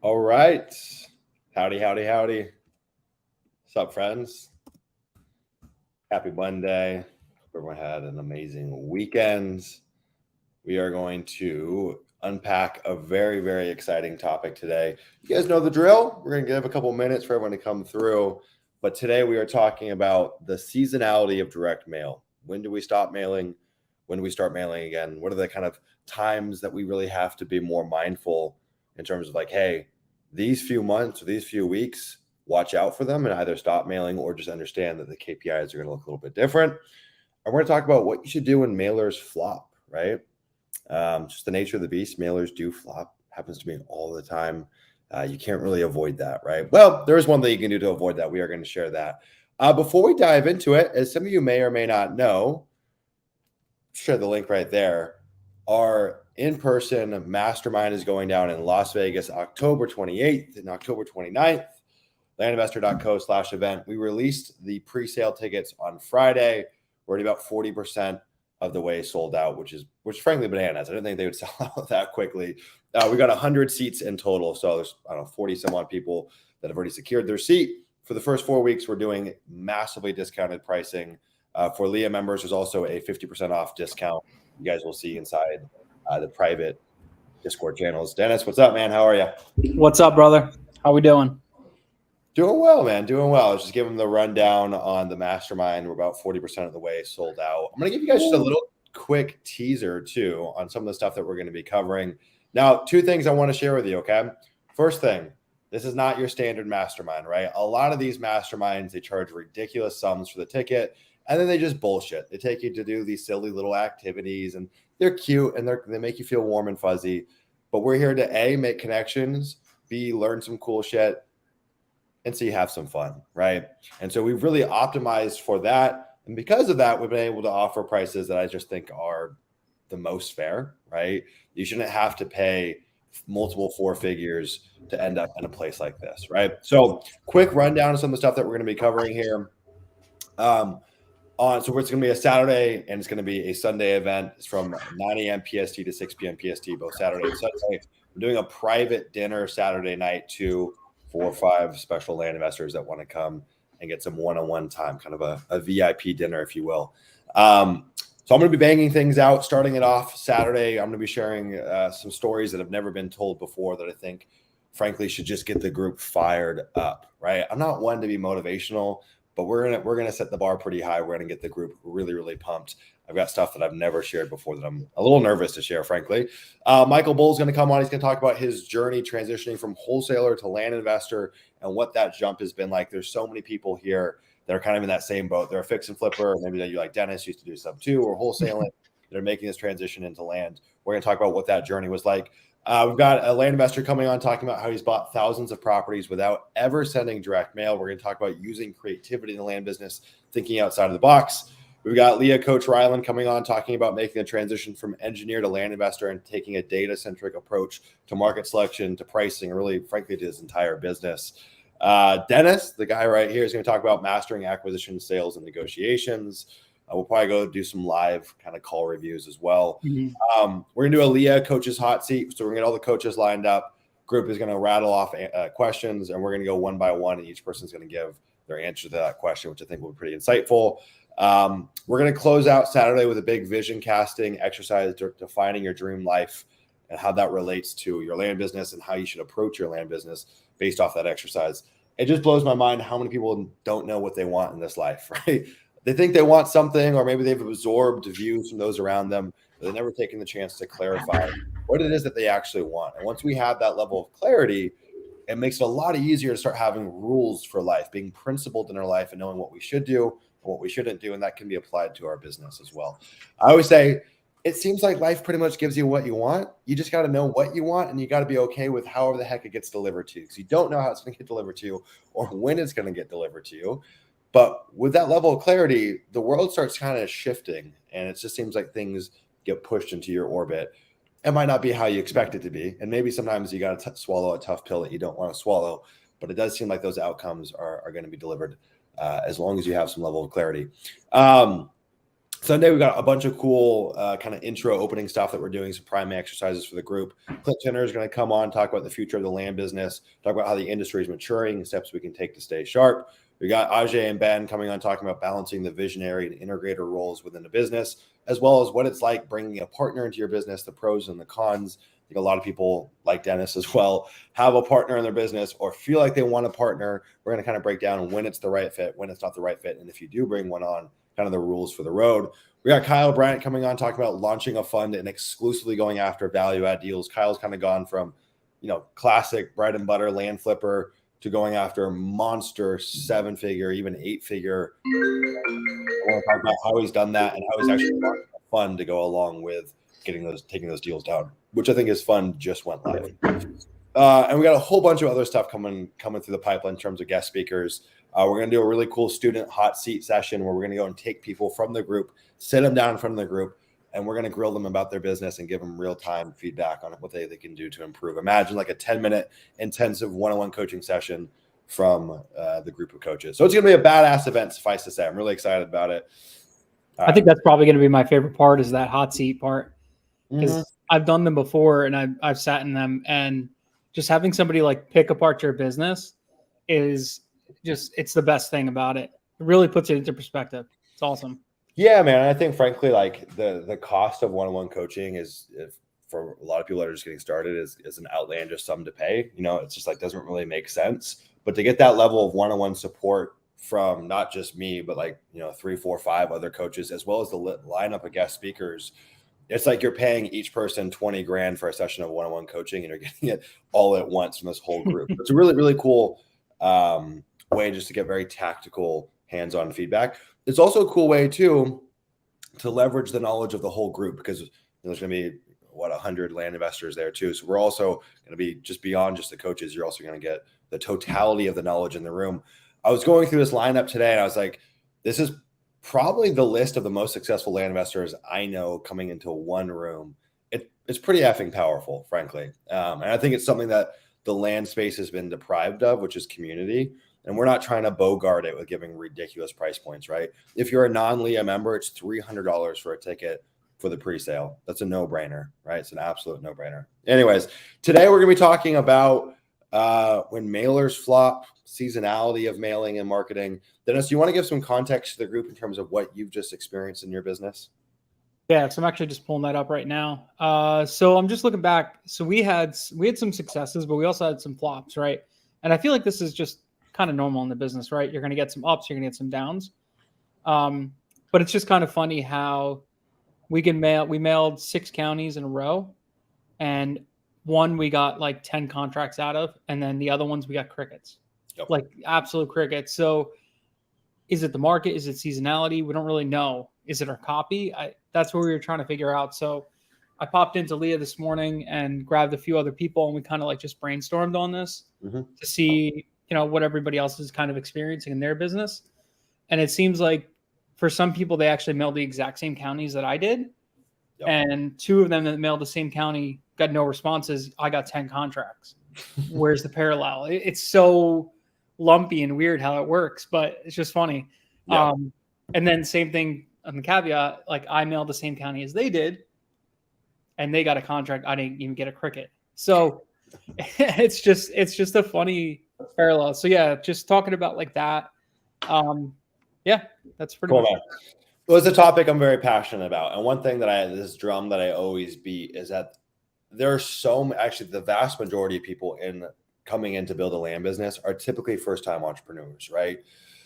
All right. Howdy, howdy, howdy. What's up, friends? Happy Monday. Hope everyone had an amazing weekend. We are going to unpack a very, very exciting topic today. You guys know the drill. We're going to give a couple minutes for everyone to come through. But today we are talking about the seasonality of direct mail. When do we stop mailing? When do we start mailing again? What are the kind of times that we really have to be more mindful in terms of like, hey, these few months or these few weeks, watch out for them and either stop mailing or just understand that the KPIs are going to look a little bit different. And we're going to talk about what you should do when mailers flop, right? Just the nature of the beast. Mailers do flop. Happens to me all the time. You can't really avoid that, right? Well, there is one thing you can do to avoid that. We are going to share that. Before we dive into it, as some of you may or may not know, share the link right there. Our in-person mastermind is going down in Las Vegas, October 28th and October 29th. Landinvestor.co/event. We released the pre-sale tickets on Friday. We're already about 40% of the way sold out, which frankly bananas. I didn't think they would sell out that quickly. We got 100 seats in total. So there's, 40 some odd people that have already secured their seat. For the first 4 weeks, we're doing massively discounted pricing. For Leah members, there's also a 50% off discount. You guys will see inside the private Discord channels. Dennis, what's up, man? How are you? What's up, brother? How we doing? Doing well, man. Doing well. I was just giving the rundown on the mastermind. We're about 40% of the way sold out. I'm going to give you guys just a little quick teaser, too, on some of the stuff that we're going to be covering. Now, two things I want to share with you, okay? First thing, this is not your standard mastermind, right? A lot of these masterminds, they charge ridiculous sums for the ticket, and then they just bullshit. They take you to do these silly little activities, and they're cute, and they make you feel warm and fuzzy. But we're here to, A, make connections, B, learn some cool shit, and so you have some fun, right? And so we've really optimized for that. And because of that, we've been able to offer prices that I just think are the most fair, right? You shouldn't have to pay multiple four figures to end up in a place like this, right? So quick rundown of some of the stuff that we're going to be covering here. So it's going to be a Saturday and it's going to be a Sunday event. It's from 9 a.m. PST to 6 p.m. PST, both Saturday and Sunday. We're doing a private dinner Saturday night too, 4 or 5 special land investors that want to come and get some one-on-one time, kind of a VIP dinner, if you will. So I'm going to be banging things out, starting it off Saturday. I'm going to be sharing some stories that have never been told before that I think, frankly, should just get the group fired up, right? I'm not one to be motivational, but we're gonna set the bar pretty high. We're gonna get the group really, really pumped. I've got stuff that I've never shared before that I'm a little nervous to share, frankly. Michael Bull's going to come on. He's going to talk about his journey transitioning from wholesaler to land investor and what that jump has been like. There's so many people here that are kind of in that same boat. They're a fix and flipper. Maybe that you like Dennis used to do sub 2 or wholesaling. They're making this transition into land. We're going to talk about what that journey was like. We've got a land investor coming on talking about how he's bought thousands of properties without ever sending direct mail. We're going to talk about using creativity in the land business, thinking outside of the box. We've got Leah Coach Ryland coming on talking about making a transition from engineer to land investor and taking a data-centric approach to market selection, to pricing, really, frankly, to his entire business. Dennis, the guy right here, is going to talk about mastering acquisition, sales, and negotiations. We'll probably go do some live kind of call reviews as well. Mm-hmm. We're going to do a Leah Coaches Hot Seat. So we're going to get all the coaches lined up. Group is going to rattle off questions, and we're going to go one by one, and each person's going to give their answer to that question, which I think will be pretty insightful. We're going to close out Saturday with a big vision casting exercise, defining your dream life and how that relates to your land business and how you should approach your land business based off that exercise. It just blows my mind how many people don't know what they want in this life, right? They think they want something, or maybe they've absorbed views from those around them, but they've never taken the chance to clarify what it is that they actually want. And once we have that level of clarity, it makes it a lot easier to start having rules for life, being principled in our life and knowing what we should do and what we shouldn't do. And that can be applied to our business as well. I always say, it seems like life pretty much gives you what you want. You just got to know what you want, and you got to be okay with however the heck it gets delivered to you, because you don't know how it's going to get delivered to you or when it's going to get delivered to you. But with that level of clarity, the world starts kind of shifting, and it just seems like things get pushed into your orbit. It might not be how you expect it to be, and maybe sometimes you got to swallow a tough pill that you don't want to swallow, but it does seem like those outcomes are going to be delivered as long as you have some level of clarity. Sunday, we got a bunch of cool kind of intro opening stuff that we're doing, some priming exercises for the group. Clint Tenner is going to come on, talk about the future of the land business, talk about how the industry is maturing, steps we can take to stay sharp. We got Ajay and Ben coming on, talking about balancing the visionary and integrator roles within the business, as well as what it's like bringing a partner into your business, the pros and the cons. I think a lot of people, like Dennis as well, have a partner in their business or feel like they want a partner. We're going to kind of break down when it's the right fit, when it's not the right fit, and if you do bring one on, kind of the rules for the road. We got Kyle Bryant coming on, talking about launching a fund and exclusively going after value add deals. Kyle's kind of gone from, classic bread and butter land flipper to going after monster 7-figure, even 8-figure. I want to talk about how he's done that and how he's actually launching a fund to go along with taking those deals down, which I think is fun. Just went live. And we got a whole bunch of other stuff coming through the pipeline in terms of guest speakers. We're going to do a really cool student hot seat session where we're going to go and take people from the group, sit them down in front of the group, and we're going to grill them about their business and give them real-time feedback on what they can do to improve. Imagine like a 10-minute intensive one-on-one coaching session from the group of coaches. So it's going to be a badass event, suffice to say. I'm really excited about it. I think that's probably going to be my favorite part, is that hot seat part. Because I've done them before and I've sat in them, and just having somebody like pick apart your business is just, it's the best thing about it. It really puts it into perspective. It's awesome. Yeah, man. I think frankly, like the cost of one-on-one coaching is, for a lot of people that are just getting started, is an outlandish sum to pay. It's just like, doesn't really make sense. But to get that level of one-on-one support from not just me, but 3, 4, 5 other coaches, as well as the lineup of guest speakers, it's like you're paying each person $20,000 for a session of one-on-one coaching, and you're getting it all at once from this whole group. It's a really, really cool way just to get very tactical, hands-on feedback. It's also a cool way too to leverage the knowledge of the whole group, because there's going to be 100 land investors there too. So we're also going to be just beyond just the coaches. You're also going to get the totality of the knowledge in the room. I was going through this lineup today and I was like, this is probably the list of the most successful land investors I know coming into one room. It's pretty effing powerful, frankly. And I think it's something that the land space has been deprived of, which is community. And we're not trying to bogart it with giving ridiculous price points, right? If you're a non-LEA member, it's $300 for a ticket for the pre-sale. That's a no-brainer, right? It's an absolute no-brainer. Anyways, today we're going to be talking about when mailers flop, seasonality of mailing and marketing. Dennis, do you want to give some context to the group in terms of what you've just experienced in your business? Yeah, so I'm actually just pulling that up right now. So I'm just looking back. So we had some successes, but we also had some flops, right? And I feel like this is just kind of normal in the business, right? You're going to get some ups, you're going to get some downs. But it's just kind of funny how we mailed 6 counties in a row, and one we got like 10 contracts out of, and then the other ones we got crickets. Yep. Like absolute crickets. So is it the market? Is it seasonality? We don't really know. Is it our copy? That's what we were trying to figure out. So I popped into LEA this morning and grabbed a few other people, and we kind of like just brainstormed on this to see, what everybody else is kind of experiencing in their business. And it seems like for some people, they actually mailed the exact same counties that I did. Yep. And 2 of them that mailed the same county got no responses. I got 10 contracts. Where's the parallel? It's so lumpy and weird how it works, but it's just funny. Yep. And then same thing on the caveat, like I mailed the same county as they did, and they got a contract. I didn't even get a cricket. So it's just a funny parallel. So yeah, just talking about like that. Yeah, that's pretty cool, much man. Well, it's a topic I'm very passionate about. And one thing that this drum that I always beat is that there are actually the vast majority of people coming in to build a land business are typically first-time entrepreneurs, right?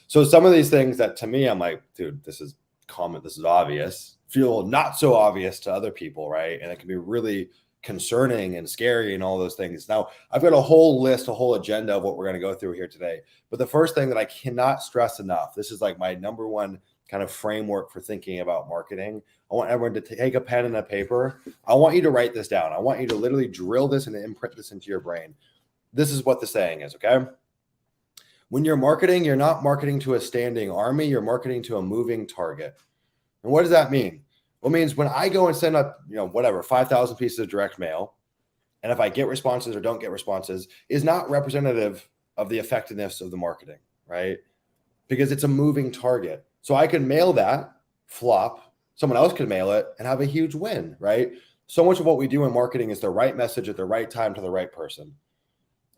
So some of these things that to me, I'm like, dude, this is common, this is obvious, feel not so obvious to other people, right? And it can be really concerning and scary and all those things. Now, I've got a whole agenda of what we're going to go through here today. But the first thing that I cannot stress enough, this is like my number one kind of framework for thinking about marketing. I want everyone to take a pen and a paper. I want you to write this down. I want you to literally drill this and imprint this into your brain. This is what the saying is, okay? When you're marketing, you're not marketing to a standing army, you're marketing to a moving target. And what does that mean? Well, it means when I go and send up, 5,000 pieces of direct mail, and if I get responses or don't get responses, is not representative of the effectiveness of the marketing, right? Because it's a moving target. So I can mail that, flop, Someone else could mail it and have a huge win, right? So much of what we do in marketing is the right message at the right time to the right person.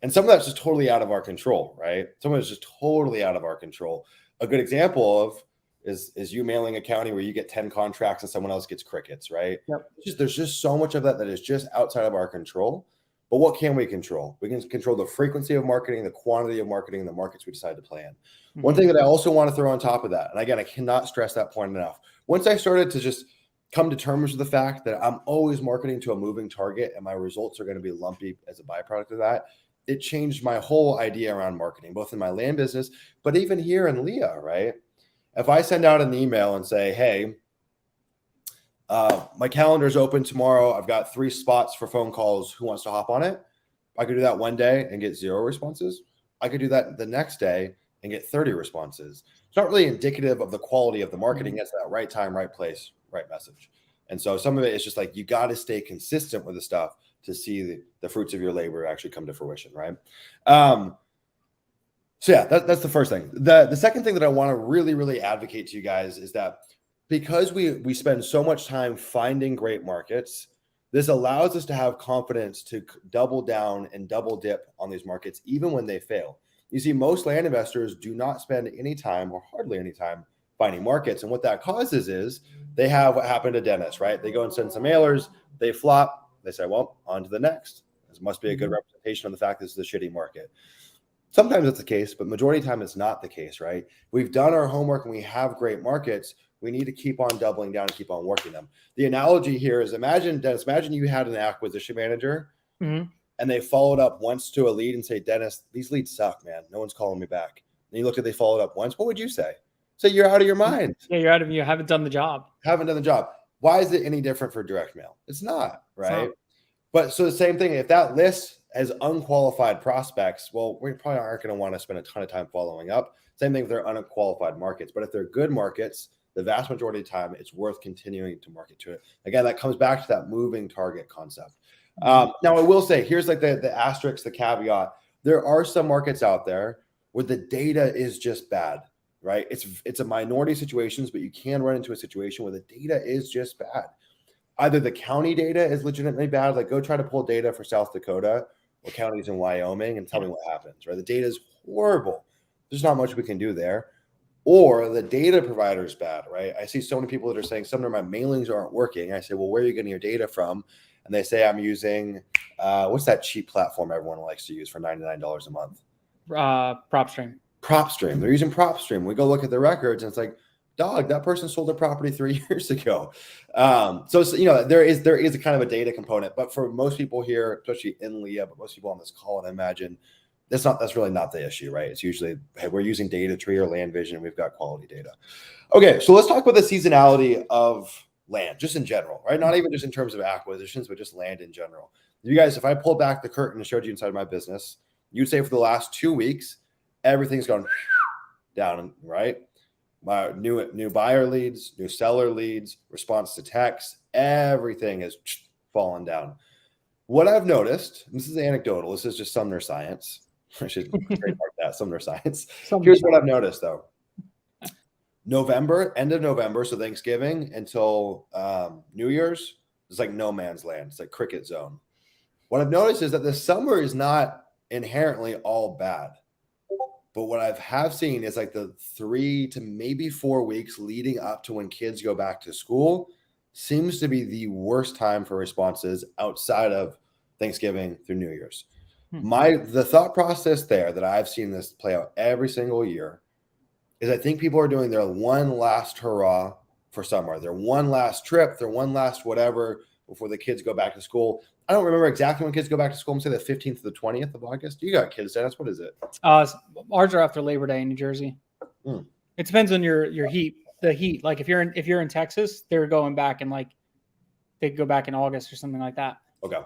And some of that's just totally out of our control, right? Some of it's just totally out of our control. A good example of is you mailing a county where you get 10 contracts and someone else gets crickets, right? Yep. There's just so much of that is just outside of our control. But what can we control? We can control the frequency of marketing, the quantity of marketing, the markets we decide to play in. Mm-hmm. One thing that I also want to throw on top of that, and again, I cannot stress that point enough. Once I started to just come to terms with the fact that I'm always marketing to a moving target and my results are going to be lumpy as a byproduct of that, it changed my whole idea around marketing, both in my land business, but even here in Leah, right? If I send out an email and say, hey, my calendar's open tomorrow. I've got 3 spots for phone calls. Who wants to hop on it? I could do that one day and get 0 responses. I could do that the next day and get 30 responses. It's not really indicative of the quality of the marketing. It's that right time, right place, right message. And so some of it is just like, you got to stay consistent with the stuff to see the fruits of your labor actually come to fruition, right? So yeah, that's the first thing. The second thing that I want to really, really advocate to you guys is that because we spend so much time finding great markets, this allows us to have confidence to double down and double dip on these markets, even when they fail. You see, most land investors do not spend any time or hardly any time finding markets. And what that causes is they have what happened to Dennis, right? They go and send some mailers, they flop, they say, well, on to the next. This must be a good representation of the fact this is a shitty market. Sometimes it's the case, but majority of the time it's not the case, right? We've done our homework and we have great markets. We need to keep on doubling down and keep on working them. The analogy here is imagine, Dennis, imagine you had an acquisition manager and they followed up once to a lead and say, Dennis, these leads suck, man. No one's calling me back. And you look at they followed up once. What would you say? Say you're out of your mind. Yeah, you haven't done the job. Haven't done the job. Why is it any different for direct mail? It's not, right? It's not. But so the same thing, if that list has unqualified prospects, well, we probably aren't going to want to spend a ton of time following up. Same thing with their unqualified markets. But if they're good markets, the vast majority of the time, it's worth continuing to market to it. Again, that comes back to that moving target concept. Now, I will say, here's like the asterisk, the caveat. There are some markets out there where the data is just bad, right? It's a minority situations, but you can run into a situation where the data is just bad. Either the county data is legitimately bad, like go try to pull data for South Dakota or counties in Wyoming and tell me what happens, right? The data is horrible. There's not much we can do there. Or the data provider is bad, right? I see so many people that are saying, Sumner, my mailings aren't working. I say, well, where are you getting your data from? And they say, I'm using, what's that cheap platform everyone likes to use for $99 a month? PropStream. PropStream. They're using PropStream. We go look at the records and it's like, dog, that person sold their property 3 years ago. So there is a kind of a data component, but for most people here, especially in Leah, but most people on this call, and I imagine that's really not the issue, right? It's usually, hey, we're using Data Tree or Land Vision. We've got quality data. Okay, so let's talk about the seasonality of land, just in general, right? Not even just in terms of acquisitions, but just land in general. You guys, if I pulled back the curtain and showed you inside my business, you'd say for the last 2 weeks, everything's gone down, right? My new buyer leads, new seller leads, response to text, everything has fallen down. What I've noticed, this is anecdotal, this is just Sumner science. I should trademark that, Sumner science. Here's what I've noticed though. End of November, so Thanksgiving until New Year's, it's like no man's land. It's like cricket zone. What I've noticed is that the summer is not inherently all bad. But what I have seen is like the 3 to maybe 4 weeks leading up to when kids go back to school seems to be the worst time for responses outside of Thanksgiving through New Year's. The thought process there that I've seen this play out every single year is I think people are doing their one last hurrah for summer, their one last trip, their one last whatever before the kids go back to school. I don't remember exactly when kids go back to school. I'm saying the 15th to the 20th of August. You got kids, Dennis. What is it? Ours are after Labor Day in New Jersey. It depends on your heat. The heat, like if you're in Texas, they're going back and like they go back in August or something like that. Okay.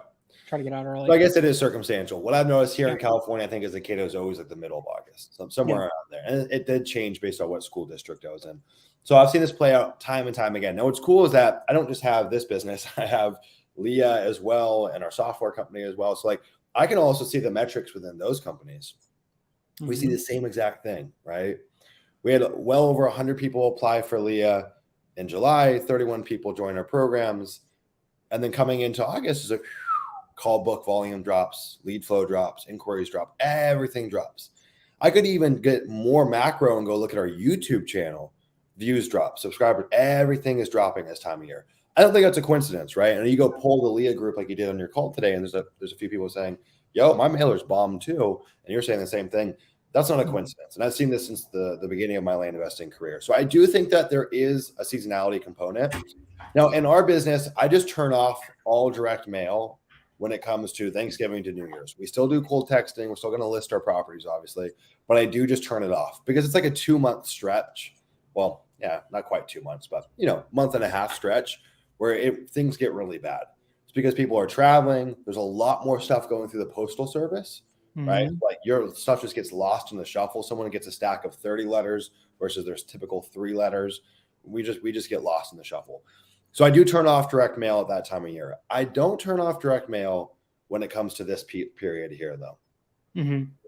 Try to get out early. So I guess it is circumstantial. What I've noticed here in California, I think, is the kiddo is always like the middle of August, somewhere around there, and it did change based on what school district I was in. So I've seen this play out time and time again. Now, what's cool is that I don't just have this business; I have Leah as well, and our software company as well. So like I can also see the metrics within those companies. We see the same exact thing, right? We had well over 100 people apply for Leah. In July, 31 people join our programs. And then coming into August is like call book volume drops, lead flow drops, inquiries drop, everything drops. I could even get more macro and go look at our YouTube channel. Views drop, subscribers, everything is dropping this time of year. I don't think that's a coincidence, right? And you go pull the Leah group like you did on your call today, and there's a few people saying, yo, my mailer's bombed too. And you're saying the same thing. That's not a coincidence. And I've seen this since the beginning of my land investing career. So I do think that there is a seasonality component. Now, in our business, I just turn off all direct mail when it comes to Thanksgiving to New Year's. We still do cold texting. We're still going to list our properties, obviously, but I do just turn it off because it's like a 2-month stretch. Well, yeah, not quite 2 months, but month and a half stretch where things get really bad. It's because people are traveling. There's a lot more stuff going through the postal service, right? Like your stuff just gets lost in the shuffle. Someone gets a stack of 30 letters versus there's typical 3 letters. We just get lost in the shuffle. So I do turn off direct mail at that time of year. I don't turn off direct mail when it comes to this period here, though.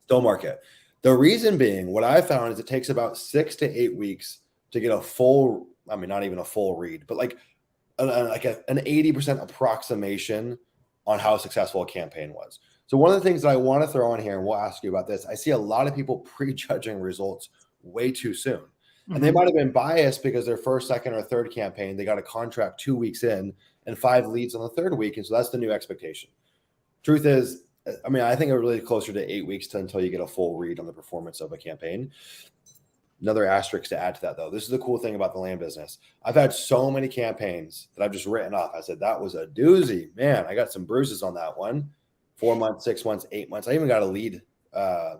Still market. The reason being, what I found is it takes about 6 to 8 weeks to get a full, I mean, not even a full read, but like an 80% approximation on how successful a campaign was. So one of the things that I want to throw in here, and we'll ask you about this, I see a lot of people prejudging results way too soon. And they might have been biased because their first, second, or third campaign, they got a contract 2 weeks in and 5 leads on the third week. And so that's the new expectation. Truth is, I mean, I think it's really closer to 8 weeks until you get a full read on the performance of a campaign. Another asterisk to add to that, though. This is the cool thing about the land business. I've had so many campaigns that I've just written off. I said, that was a doozy. Man, I got some bruises on that one. 4 months, 6 months, 8 months. I even got a lead at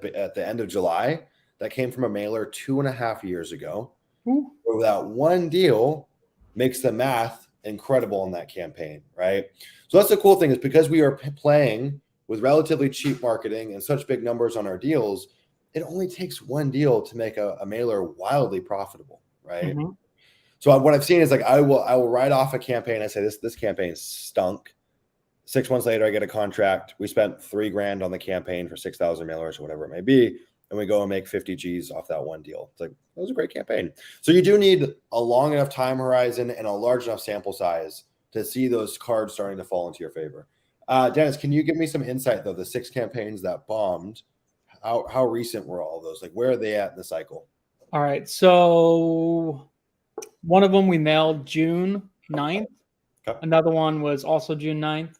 the end of July that came from a mailer 2.5 years ago. Where that one deal makes the math incredible in that campaign, right? So that's the cool thing, is because we are playing with relatively cheap marketing and such big numbers on our deals, it only takes one deal to make a mailer wildly profitable, right? So what I've seen is like I will write off a campaign. I say this campaign stunk. 6 months later, I get a contract. We spent $3,000 on the campaign for 6,000 mailers or whatever it may be, and we go and make 50 G's off that one deal. It's like, that was a great campaign. So you do need a long enough time horizon and a large enough sample size to see those cards starting to fall into your favor. Dennis, can you give me some insight, though? The 6 campaigns that bombed, how recent were all those? Like, where are they at in the cycle? All right. So one of them we mailed June 9th. Okay. Another one was also June 9th.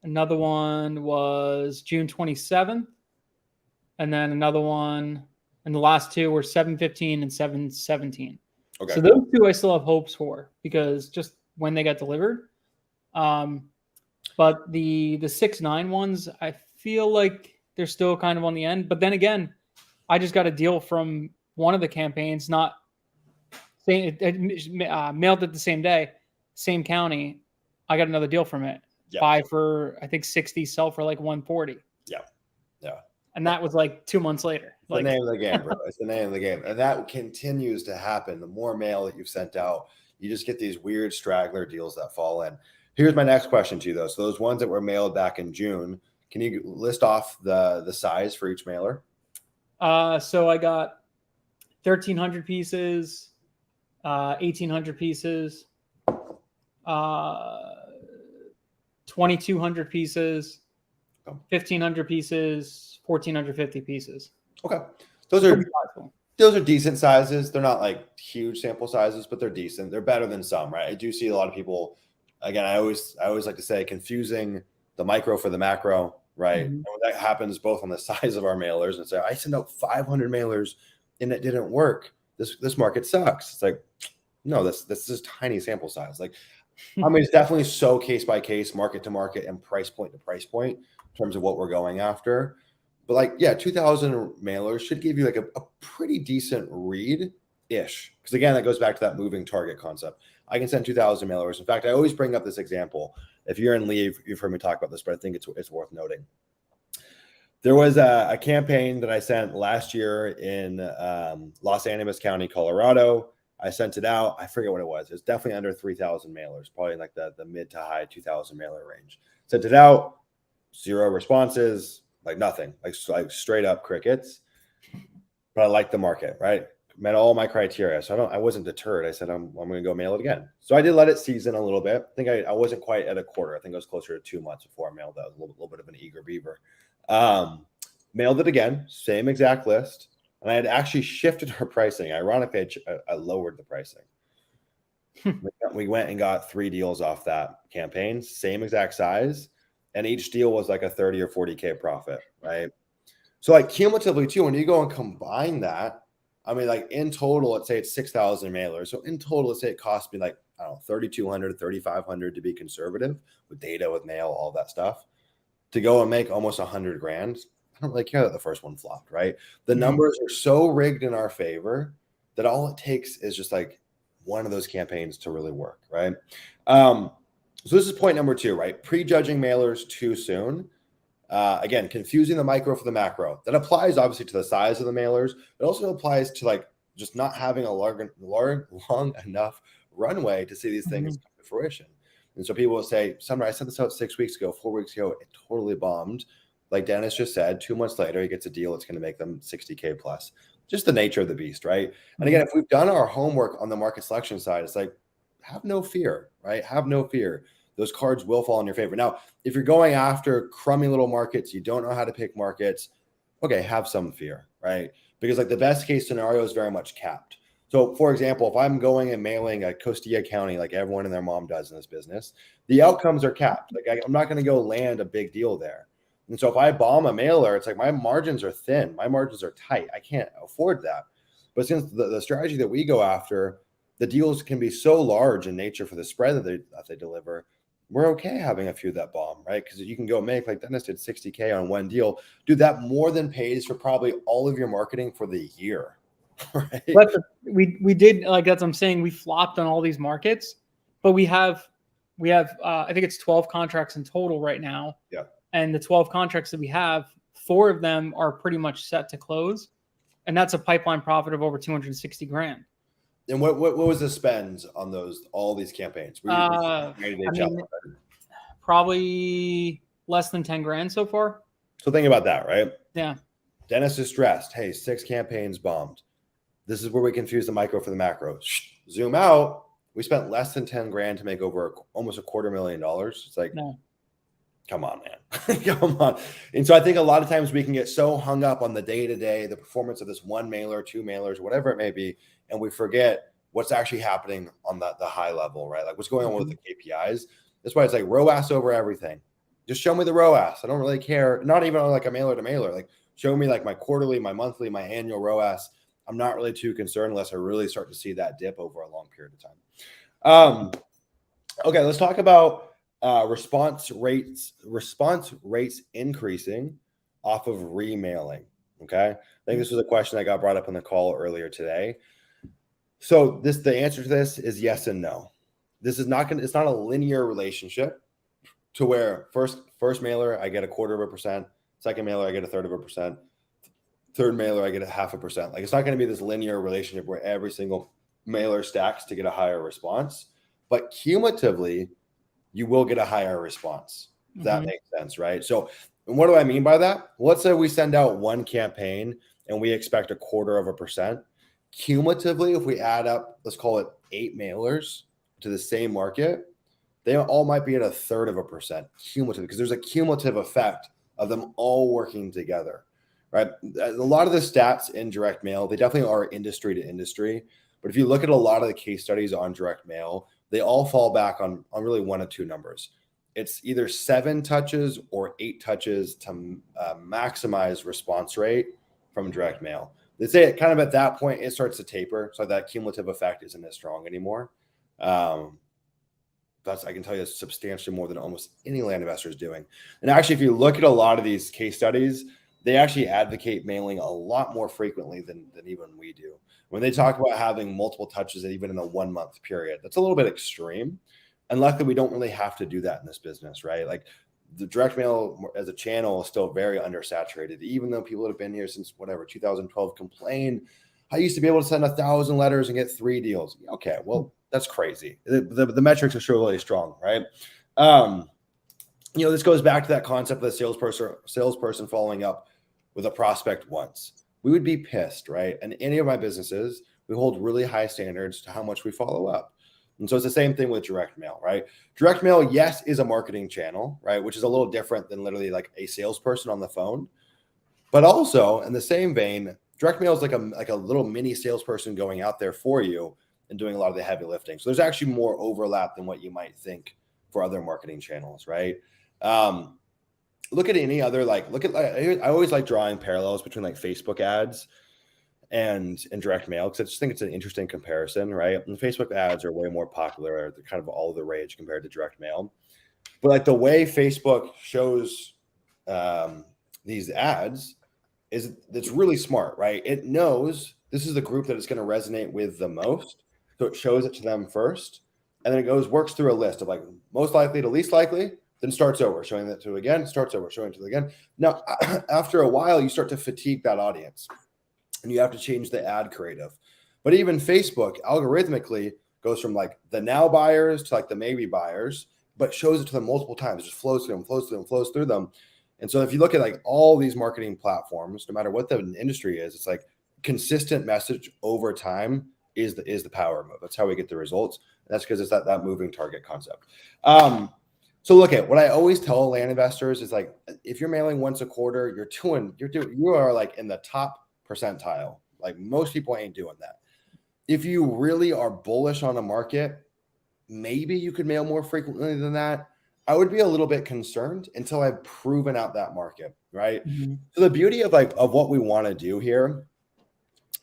Another one was June 27th. And then another one, and the last 2 were 7/15 and 7/17. Okay. So those 2 I still have hopes for, because just when they got delivered. But the 6/9 ones, I feel like they're still kind of on the end. But then again, I just got a deal from one of the campaigns, not saying mailed it the same day, same county. I got another deal from it. Yep. Buy for, I think, 60, sell for like 140. Yeah. Yeah. And that was like 2 months later. It's the name of the game, bro. It's the name of the game. And that continues to happen. The more mail that you've sent out, you just get these weird straggler deals that fall in. Here's my next question to you, though. So those ones that were mailed back in June, can you list off the size for each mailer? So I got 1,300 pieces, 1,800 pieces, 2,200 pieces, 1,500 pieces, 1,450 pieces. Okay, those are decent sizes. They're not like huge sample sizes, but they're decent. They're better than some, right? I do see a lot of people. Again, I always like to say, confusing the micro for the macro, right? And that happens both on the size of our mailers, and say, I sent out 500 mailers and it didn't work. This market sucks. It's like, no, this is tiny sample size. Like, I mean, it's definitely so case by case, market to market, and price point to price point in terms of what we're going after. But like, yeah, 2,000 mailers should give you like a pretty decent read-ish. Because again, that goes back to that moving target concept. I can send 2,000 mailers. In fact, I always bring up this example. If you're in leave, you've heard me talk about this, but I think it's worth noting. There was a campaign that I sent last year in Los Animas County, Colorado. I sent it out. I forget what it was. It's definitely under 3,000 mailers, probably like the mid to high 2,000 mailer range. Sent it out, 0 responses, like nothing, like straight up crickets. But I like the market, right? met all my criteria. So I wasn't deterred. I said, I'm going to go mail it again. So I did let it season a little bit. I think I wasn't quite at a quarter. I think I was closer to 2 months before I mailed that. A little bit of an eager beaver. Mailed it again, same exact list. And I had actually shifted our pricing. Ironically, I lowered the pricing. We went and got 3 deals off that campaign, same exact size. And each deal was like a 30 or 40K profit, right? So like cumulatively too, when you go and combine that, I mean, like in total, let's say it's 6,000 mailers. So in total, let's say it cost me like, I don't know, 3,200, 3,500 to be conservative with data, with mail, all that stuff, to go and make almost 100 grand. I don't really care that the first one flopped, right? The numbers are so rigged in our favor that all it takes is just like one of those campaigns to really work, right? So this is point number 2, right? Prejudging mailers too soon. Again, confusing the micro for the macro. That applies obviously to the size of the mailers. It also applies to like just not having a long enough runway to see these things come to fruition. And so people will say, Sumner, I sent this out 6 weeks ago, 4 weeks ago, it totally bombed. Like Dennis just said, 2 months later, he gets a deal. It's going to make them 60K plus. Just the nature of the beast, right? And again, if we've done our homework on the market selection side, it's like, have no fear, right? Have no fear. Those cards will fall in your favor. Now, if you're going after crummy little markets, you don't know how to pick markets, okay, have some fear, right? Because like the best case scenario is very much capped. So for example, if I'm going and mailing a Costilla County, like everyone and their mom does in this business, the outcomes are capped. Like I'm not going to go land a big deal there. And so if I bomb a mailer, it's like my margins are thin. My margins are tight. I can't afford that. But since the strategy that we go after, the deals can be so large in nature for the spread that they deliver, we're okay having a few that bomb, right? Because you can go make, like Dennis did, 60K on one deal. Dude, that more than pays for probably all of your marketing for the year, right? But we did, like that's what I'm saying, we flopped on all these markets, but we have I think it's 12 contracts in total right now. Yeah. And the 12 contracts that we have, 4 of them are pretty much set to close, and that's a pipeline profit of over 260 grand. And what was the spends on all these campaigns? Probably less than 10 grand so far. So think about that, right? Yeah. Dennis is stressed. Hey, 6 campaigns bombed. This is where we confuse the micro for the macro. Zoom out. We spent less than 10 grand to make over almost $250,000. It's like, no. Come on, man. Come on. And so I think a lot of times we can get so hung up on the day-to-day, the performance of this one mailer, 2 mailers, whatever it may be, and we forget what's actually happening on the high level, right? Like what's going on with the KPIs. That's why it's like ROAS over everything. Just show me the ROAS. I don't really care. Not even on like a mailer to mailer. Like show me like my quarterly, my monthly, my annual ROAS. I'm not really too concerned unless I really start to see that dip over a long period of time. Okay, let's talk about response rates increasing off of remailing. Okay. I think this was a question that got brought up on the call earlier today. So the answer to this is yes and no. This is it's not a linear relationship to where first mailer, I get 0.25%, second mailer, I get 1/3%, third mailer, I get 0.5%. Like it's not going to be this linear relationship where every single mailer stacks to get a higher response, but cumulatively, you will get a higher response. If that makes sense, right? So what do I mean by that? Let's say we send out one campaign and we expect 0.25%. Cumulatively, if we add up, let's call it 8 mailers to the same market, they all might be at 1/3% cumulative, because there's a cumulative effect of them all working together, right? A lot of the stats in direct mail, they definitely are industry to industry. But if you look at a lot of the case studies on direct mail, they all fall back on really 1 of 2 numbers. It's either 7 touches or 8 touches to maximize response rate from direct mail. They say it kind of at that point, it starts to taper. So that cumulative effect isn't as strong anymore. That's, I can tell you, substantially more than almost any land investor is doing. And actually, if you look at a lot of these case studies, they actually advocate mailing a lot more frequently than even we do. When they talk about having multiple touches, even in a 1-month period, that's a little bit extreme. And luckily, we don't really have to do that in this business, right? Like the direct mail as a channel is still very undersaturated, even though people that have been here since 2012 complain, I used to be able to send 1,000 letters and get 3 deals. Okay, well, that's crazy. The metrics are still really strong, right? This goes back to that concept of the salesperson following up with a prospect once. we would be pissed, right? And any of my businesses, we hold really high standards to how much we follow up. And so it's the same thing with direct mail, right? Direct mail, yes, is a marketing channel, right? Which is a little different than literally like a salesperson on the phone. But also in the same vein, direct mail is like a little mini salesperson going out there for you and doing a lot of the heavy lifting. So there's actually more overlap than what you might think for other marketing channels, right? Look at any other I always like drawing parallels between like Facebook ads and direct mail because I just think it's an interesting comparison, right? And Facebook ads are way more popular; they're kind of all the rage compared to direct mail. But like the way Facebook shows these ads is it's really smart, right? It knows this is the group that it's going to resonate with the most, so it shows it to them first, and then it works through a list of like most likely to least likely, then starts over, showing that to again, starts over, showing to again. Now, after a while, you start to fatigue that audience, and you have to change the ad creative. But even Facebook algorithmically goes from like the now buyers to like the maybe buyers, but shows it to them multiple times. It just flows through them, flows through them, flows through them. And so if you look at like all these marketing platforms, no matter what the industry is, it's like consistent message over time is the power move. That's how we get the results. And that's because it's that moving target concept. So look at what I always tell land investors is like, if you're mailing once a quarter, you are like in the top percentile. Like most people ain't doing that. If you really are bullish on a market, maybe you could mail more frequently than that. I would be a little bit concerned until I've proven out that market, right? Mm-hmm. So the beauty of what we want to do here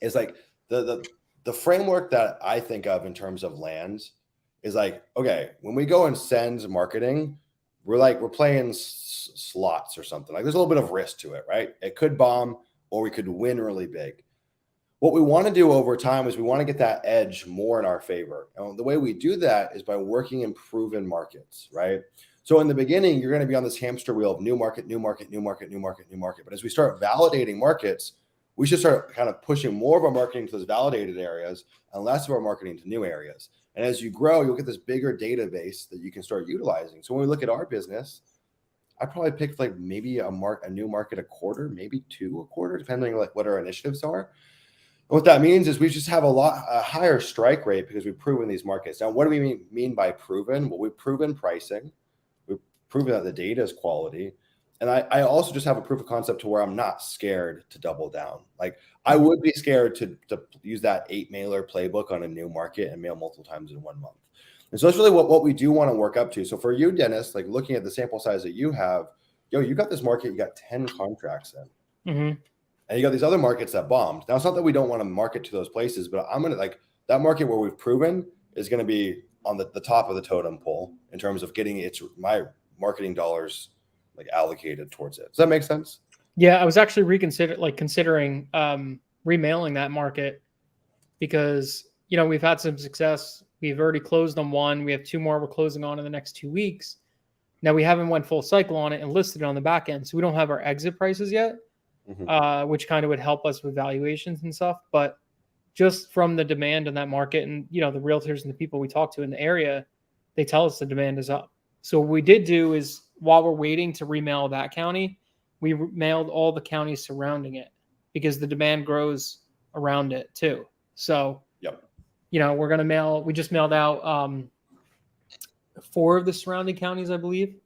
is like the framework that I think of in terms of lands is like, okay, when we go and send marketing, we're playing slots or something. Like there's a little bit of risk to it, right? It could bomb or we could win really big. What we want to do over time is we want to get that edge more in our favor. And the way we do that is by working in proven markets, right? So in the beginning, you're going to be on this hamster wheel of new market, new market, new market, new market, new market. But as we start validating markets, we should start kind of pushing more of our marketing to those validated areas and less of our marketing to new areas. And as you grow, you'll get this bigger database that you can start utilizing. So when we look at our business, I probably picked like maybe a new market a quarter, maybe two a quarter, depending on like what our initiatives are. And what that means is we just have a higher strike rate because we've proven these markets. Now, what do we mean by proven? Well, we've proven pricing. We've proven that the data is quality. And I also just have a proof of concept to where I'm not scared to double down. Like I would be scared to use that 8 mailer playbook on a new market and mail multiple times in 1 month. And so that's really what we do want to work up to. So for you, Dennis, like looking at the sample size that you have, you got this market, you got 10 contracts in. Mm-hmm. And you got these other markets that bombed. Now, it's not that we don't want to market to those places, but I'm going to like that market where we've proven is going to be on the top of the totem pole in terms of getting my marketing dollars like allocated towards it. Does that make sense? Yeah, I was actually considering remailing that market because, we've had some success. We've already closed on one. We have 2 more we're closing on in the next 2 weeks. Now we haven't went full cycle on it and listed it on the back end. So we don't have our exit prices yet. Mm-hmm. Which kind of would help us with valuations and stuff. But just from the demand in that market and, the realtors and the people we talk to in the area, they tell us the demand is up. So what we did do is while we're waiting to remail that county, we mailed all the counties surrounding it because the demand grows around it too. So, yep. We're going to we just mailed out 4 of the surrounding counties, I believe,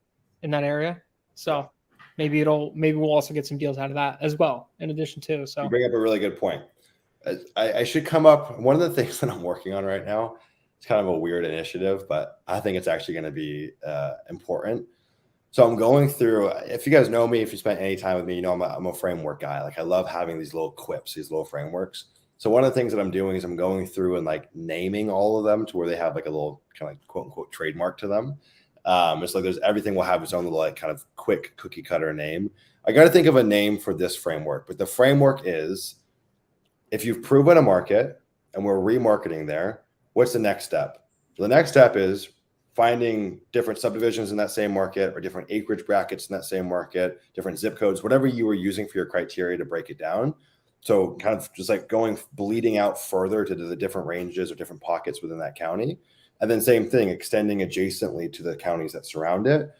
in that area. So maybe we'll also get some deals out of that as well, in addition to. So you bring up a really good point. I should come up. One of the things that I'm working on right now, it's kind of a weird initiative, but I think it's actually going to be important. So I'm going through, if you guys know me, if you spent any time with me, I'm a framework guy. Like I love having these little quips, these little frameworks. So one of the things that I'm doing is I'm going through and like naming all of them to where they have like a little kind of like quote unquote trademark to them. It's like everything will have its own little like kind of quick cookie cutter name. I got to think of a name for this framework, but the framework is if you've proven a market and we're remarketing there, what's the next step? So the next step is finding different subdivisions in that same market or different acreage brackets in that same market, different zip codes, whatever you were using for your criteria to break it down. So kind of just like bleeding out further to the different ranges or different pockets within that county. And then same thing, extending adjacently to the counties that surround it.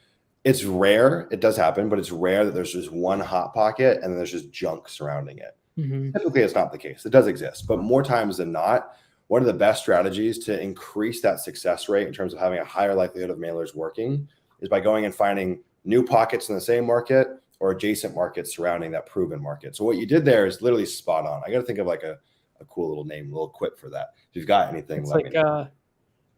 It's rare. It does happen, but it's rare that there's just one hot pocket and then there's just junk surrounding it. Typically, it's not the case. It does exist, but more times than not, one of the best strategies to increase that success rate in terms of having a higher likelihood of mailers working is by going and finding new pockets in the same market or adjacent markets surrounding that proven market. So what you did there is literally spot on. I got to think of like a cool little name, a little quip for that. If you've got anything, It's let me know.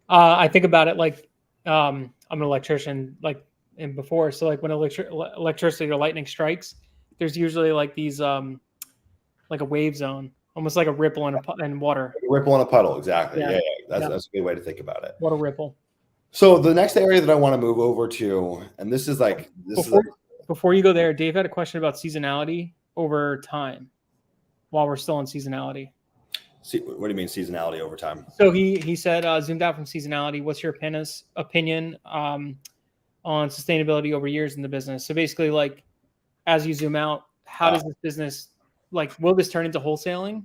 I think about it like I'm an electrician, like and before. So like when electricity or lightning strikes, there's usually like these like a wave zone, almost like a ripple in water. A ripple in a puddle, exactly. Yeah, Yeah. That's yeah. a good way to think about it. What a ripple. So the next area that I want to move over to, and this is like Before you go there, Dave had a question about seasonality over time. While we're still on seasonality, what do you mean seasonality over time? so he said zoomed out from seasonality. What's your opinion on sustainability over years in the business? So basically, like as you zoom out, how does this business like? Will this turn into wholesaling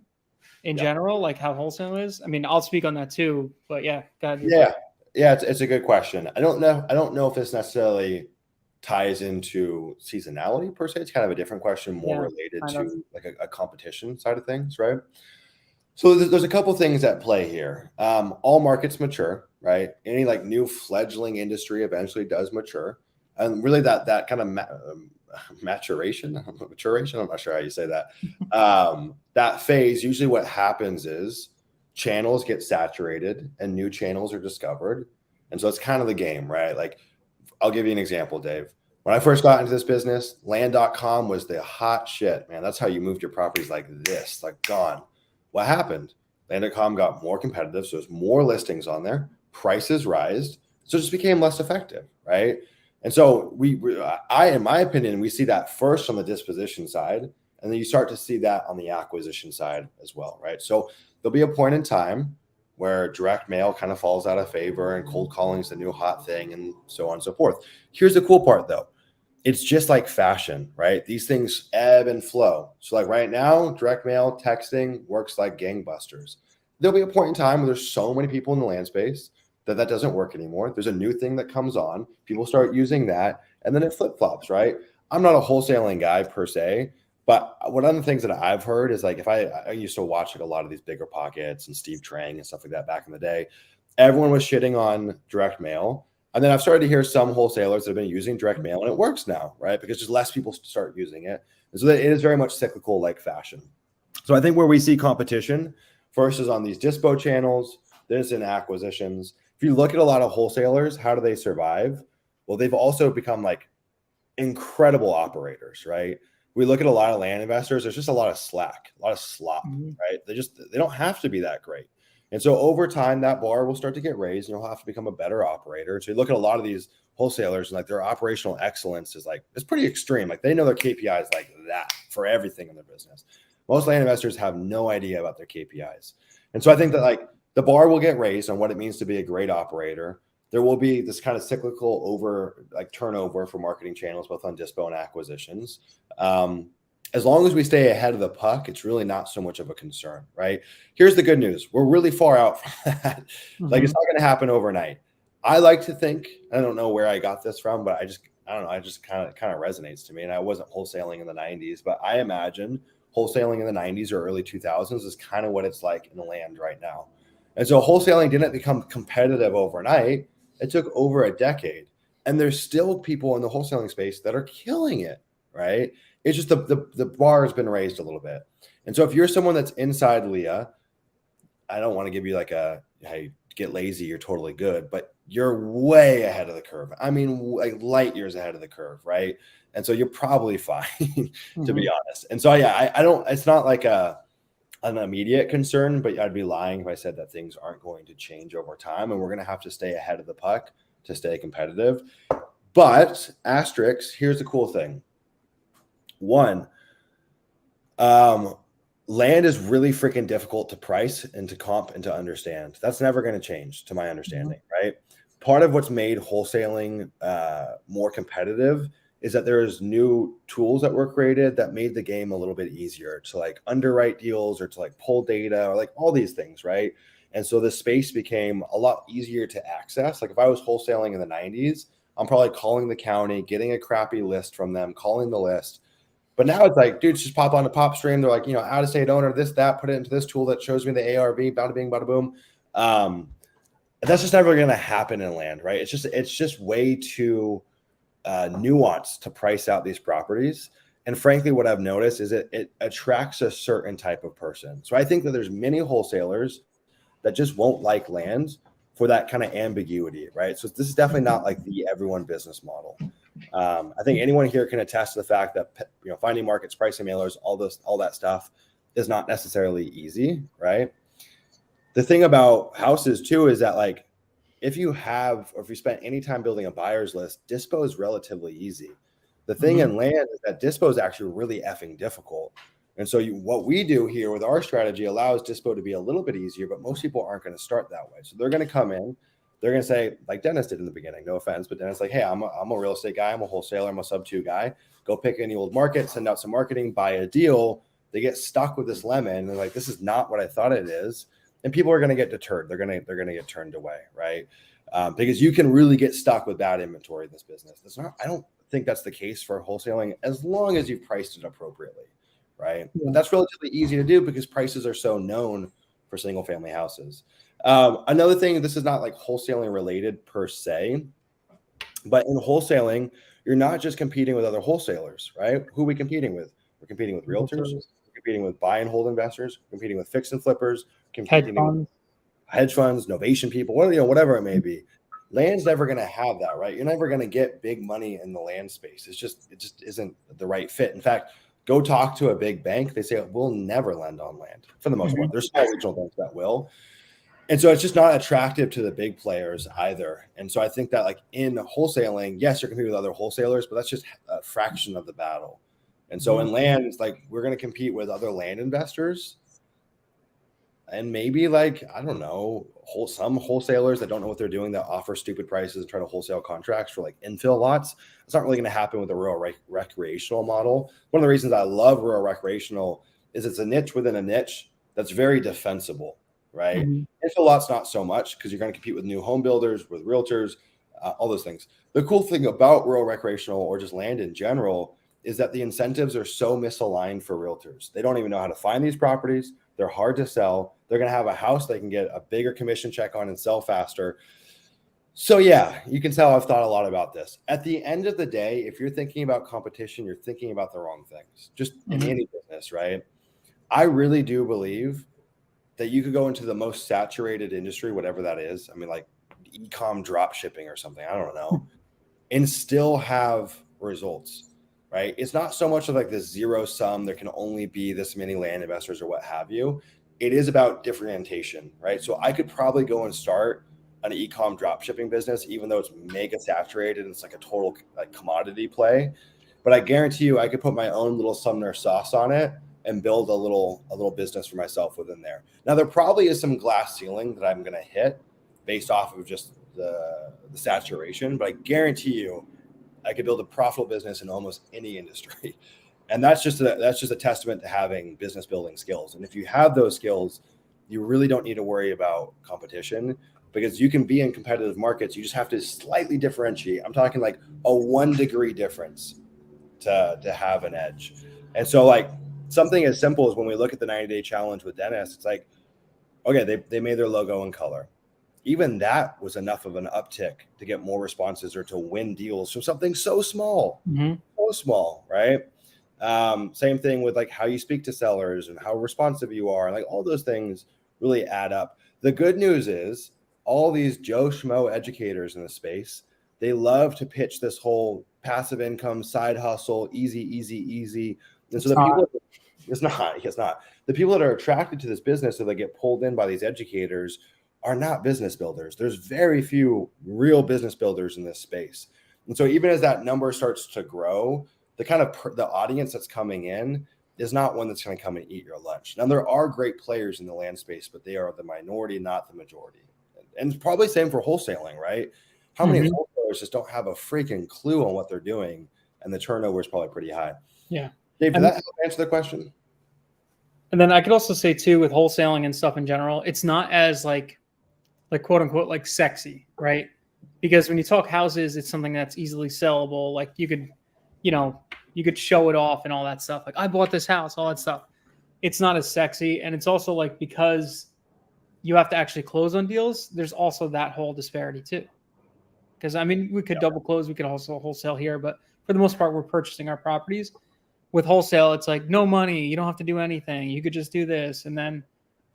in general? Like how wholesale is? I mean, I'll speak on that too. But yeah, go ahead. Yeah, it's a good question. I don't know if this necessarily ties into seasonality per se. It's kind of a different question, more related to like a competition side of things, right? So there's a couple things at play here. All markets mature, right? Any like new fledgling industry eventually does mature, and really that kind of maturation. I'm not sure how you say that. That phase, usually what happens is channels get saturated and new channels are discovered, and so it's kind of the game, right? Like I'll give you an example, Dave. When I first got into this business, land.com was the hot shit, man. That's how you moved your properties like this, like gone. What happened? Land.com got more competitive, so there's more listings on there. Prices rised, so it just became less effective, right? And so in my opinion, we see that first on the disposition side, and then you start to see that on the acquisition side as well, right? So there'll be a point in time where direct mail kind of falls out of favor and cold calling is the new hot thing and so on and so forth. Here's the cool part though. It's just like fashion, right? These things ebb and flow. So like right now, direct mail texting works like gangbusters. There'll be a point in time where there's so many people in the land space that doesn't work anymore. There's a new thing that comes on. People start using that and then it flip-flops, right? I'm not a wholesaling guy per se, but one of the things that I've heard is like if I used to watch like a lot of these bigger pockets and Steve Trang and stuff like that back in the day, everyone was shitting on direct mail. And then I've started to hear some wholesalers that have been using direct mail and it works now, right? Because just less people start using it. And so it is very much cyclical like fashion. So I think where we see competition first is on these dispo channels, then it's in acquisitions. If you look at a lot of wholesalers, how do they survive? Well, they've also become like incredible operators, right? We look at a lot of land investors, there's just a lot of slack, a lot of slop, right? They don't have to be that great. And so over time, that bar will start to get raised and you'll have to become a better operator. So you look at a lot of these wholesalers and like their operational excellence is like, it's pretty extreme. Like they know their KPIs like that for everything in their business. Most land investors have no idea about their KPIs. And so I think that like the bar will get raised on what it means to be a great operator. There will be this kind of cyclical turnover for marketing channels, both on dispo and acquisitions. As long as we stay ahead of the puck, it's really not so much of a concern, right? Here's the good news. We're really far out from that. Like it's not going to happen overnight. I like to think, I don't know where I got this from, but I don't know. I just kind of resonates to me. And I wasn't wholesaling in the 90s, but I imagine wholesaling in the 90s or early 2000s is kind of what it's like in the land right now. And so wholesaling didn't become competitive overnight. It took over a decade. And there's still people in the wholesaling space that are killing it, right? It's just the bar has been raised a little bit. And so if you're someone that's inside Leah, I don't want to give you like hey, get lazy, you're totally good, but you're way ahead of the curve. I mean, like light years ahead of the curve, right? And so you're probably fine, to be honest. And so, yeah, I don't, it's not like an immediate concern, but I'd be lying if I said that things aren't going to change over time and we're going to have to stay ahead of the puck to stay competitive. But asterisks, here's the cool thing. One, land is really freaking difficult to price and to comp and to understand. That's never going to change to my understanding, right? Part of what's made wholesaling more competitive is that there's new tools that were created that made the game a little bit easier to like underwrite deals or to like pull data or like all these things, right? And so the space became a lot easier to access. Like if I was wholesaling in the 90s, I'm probably calling the county, getting a crappy list from them, calling the list. But now it's like, dudes just pop on the pop stream. They're like, out of state owner, this, that, put it into this tool that shows me the ARV, bada bing, bada boom. That's just never going to happen in land, right? It's just way too nuanced to price out these properties. And frankly, what I've noticed is it attracts a certain type of person. So I think that there's many wholesalers that just won't like land for that kind of ambiguity, right? So this is definitely not like the everyone business model. I think anyone here can attest to the fact that finding markets, pricing mailers, all that stuff is not necessarily easy, right? The thing about houses too is that like if you spent any time building a buyer's list, dispo is relatively easy. The thing in land is that dispo is actually really effing difficult. And so what we do here with our strategy allows dispo to be a little bit easier, but most people aren't going to start that way. So they're going to come in, they're going to say, like Dennis did in the beginning, no offense, but Dennis like, hey, I'm a real estate guy. I'm a wholesaler. I'm a sub 2 guy. Go pick any old market, send out some marketing, buy a deal. They get stuck with this lemon. And they're like, this is not what I thought it is. And people are going to get deterred. They're going to get turned away, right? Because you can really get stuck with bad inventory in this business. I don't think that's the case for wholesaling as long as you've priced it appropriately, right? Yeah. But that's relatively easy to do because prices are so known for single family houses. Another thing, this is not like wholesaling related per se, but in wholesaling, you're not just competing with other wholesalers, right? Who are we competing with? We're competing with realtors, we're competing with buy and hold investors, we're competing with fix and flippers, competing with hedge funds, novation people, whatever it may be. Land's never going to have that, right? You're never going to get big money in the land space. It just isn't the right fit. In fact, go talk to a big bank. They say, we'll never lend on land for the most part. There's small regional banks that will. And so it's just not attractive to the big players either. And so I think that like in wholesaling, yes, you're competing with other wholesalers, but that's just a fraction of the battle. And so in land, it's like we're going to compete with other land investors. And maybe like, I don't know, some wholesalers that don't know what they're doing that offer stupid prices and try to wholesale contracts for like infill lots. It's not really going to happen with the rural recreational model. One of the reasons I love rural recreational is it's a niche within a niche that's very defensible, right? Infill lots, not so much because you're going to compete with new home builders, with realtors, all those things. The cool thing about rural recreational or just land in general is that the incentives are so misaligned for realtors. They don't even know how to find these properties. They're hard to sell. They're going to have a house they can get a bigger commission check on and sell faster. So yeah, you can tell I've thought a lot about this. At the end of the day, if you're thinking about competition, you're thinking about the wrong things, just in any business, right? I really do believe that you could go into the most saturated industry, whatever that is. I mean, like e-com drop shipping or something, I don't know, and still have results. Right. It's not so much of like this zero sum. There can only be this many land investors or what have you. It is about differentiation. Right. So I could probably go and start an e-com drop shipping business, even though it's mega saturated and it's like a total like commodity play. But I guarantee you I could put my own little Sumner sauce on it and build a little business for myself within there. Now, there probably is some glass ceiling that I'm going to hit based off of just the saturation. But I guarantee you I could build a profitable business in almost any industry. And that's just a testament to having business building skills. And if you have those skills, you really don't need to worry about competition because you can be in competitive markets. You just have to slightly differentiate. I'm talking like a 1 degree difference to have an edge. And so like something as simple as when we look at the 90-day challenge with Dennis, it's like, okay, they made their logo in color. Even that was enough of an uptick to get more responses or to win deals from something so small, so small, right? Same thing with like how you speak to sellers and how responsive you are. Like all those things really add up. The good news is all these Joe Schmo educators in the space, they love to pitch this whole passive income side hustle, easy. And so it's not. The people that are attracted to this business, so they get pulled in by these educators, are not business builders. There's very few real business builders in this space. And so even as that number starts to grow, the audience that's coming in is not one that's going to come and eat your lunch. Now, there are great players in the land space, but they are the minority, not the majority. And it's probably same for wholesaling, right? How many wholesalers just don't have a freaking clue on what they're doing? And the turnover is probably pretty high. Yeah. Dave, did that help answer the question? And then I could also say too, with wholesaling and stuff in general, it's not as like quote unquote, like sexy, right? Because when you talk houses, it's something that's easily sellable. Like you could You could show it off and all that stuff. Like, I bought this house, all that stuff. It's not as sexy. And it's also like, because you have to actually close on deals, there's also that whole disparity too. Because I mean, we could double close, we could also wholesale here, but for the most part, we're purchasing our properties. With wholesale, it's like no money, you don't have to do anything. You could just do this and then,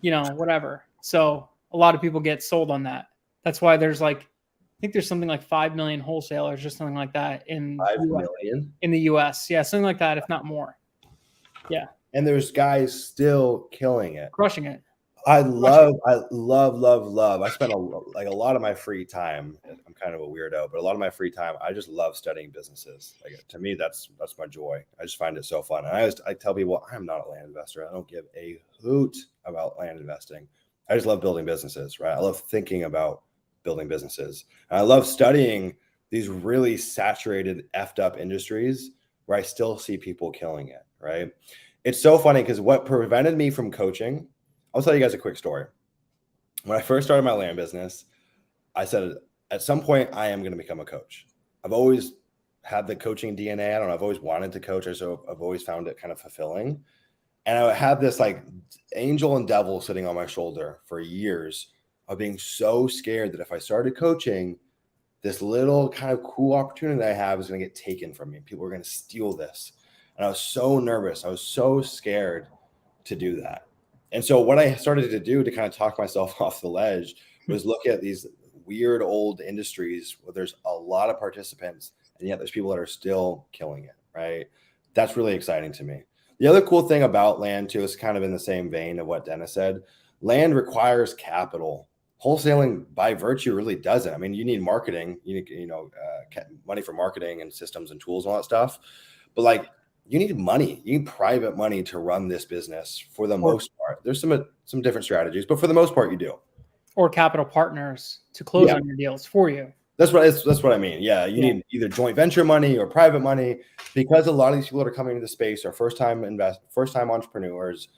whatever. So a lot of people get sold on that. That's why there's like, I think there's something like 5 million wholesalers or something like that in 5 million in the US. Yeah, something like that, if not more. Yeah. And there's guys still killing it, Crushing it. I love. I spend a lot of my free time. I'm kind of a weirdo, but a lot of my free time, I just love studying businesses. Like, to me, that's my joy. I just find it so fun. And I tell people, I'm not a land investor. I don't give a hoot about land investing. I just love building businesses, right? I love thinking about building businesses. And I love studying these really saturated, effed up industries where I still see people killing it, right? It's so funny because what prevented me from coaching, I'll tell you guys a quick story. When I first started my land business, I said, at some point, I am going to become a coach. I've always had the coaching DNA. I don't know. I've always wanted to coach. So I've always found it kind of fulfilling. And I had this like angel and devil sitting on my shoulder for years of being so scared that if I started coaching, this little kind of cool opportunity that I have is going to get taken from me. People are going to steal this. And I was so nervous. I was so scared to do that. And so what I started to do to kind of talk myself off the ledge was look at these weird old industries where there's a lot of participants, and yet there's people that are still killing it, right? That's really exciting to me. The other cool thing about land too is kind of in the same vein of what Dennis said. Land requires capital. Wholesaling by virtue really doesn't. I mean, you need marketing, you need, money for marketing and systems and tools and all that stuff. But like, you need money. You need private money to run this business for the most part. There's some different strategies, but for the most part, you do. Or capital partners to close on your deals for you. That's what I mean. Yeah, you need either joint venture money or private money, because a lot of these people that are coming into the space are first time entrepreneurs.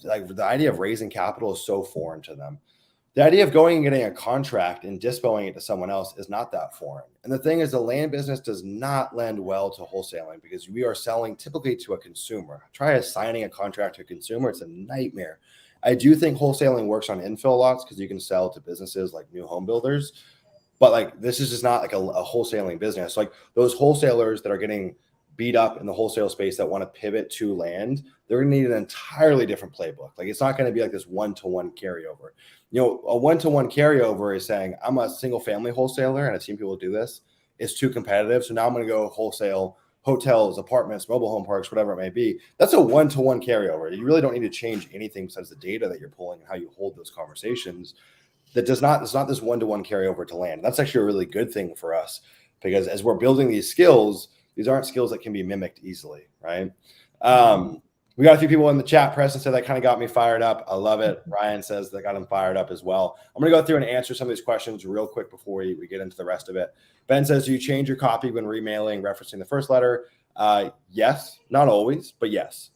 Like, the idea of raising capital is so foreign to them. The idea of going and getting a contract and dispoing it to someone else is not that foreign. And the thing is, the land business does not lend well to wholesaling because we are selling typically to a consumer. Try assigning a contract to a consumer. It's a nightmare. I do think wholesaling works on infill lots because you can sell to businesses like new home builders. But like, this is just not like a wholesaling business. Like, those wholesalers that are getting beat up in the wholesale space that want to pivot to land, they're going to need an entirely different playbook. Like, it's not going to be like this one-to-one carryover. A one-to-one carryover is saying, I'm a single family wholesaler and I've seen people do this. It's too competitive. So now I'm going to go wholesale hotels, apartments, mobile home parks, whatever it may be. That's a one-to-one carryover. You really don't need to change anything besides the data that you're pulling and how you hold those conversations. It's not this one-to-one carryover to land. That's actually a really good thing for us, because as we're building these skills, these aren't skills that can be mimicked easily, right? We got a few people in the chat. Preston said that kind of got me fired up. I love it. Ryan says that got him fired up as well. I'm going to go through and answer some of these questions real quick before we get into the rest of it. Ben says, do you change your copy when remailing, referencing the first letter? Yes, not always, but yes.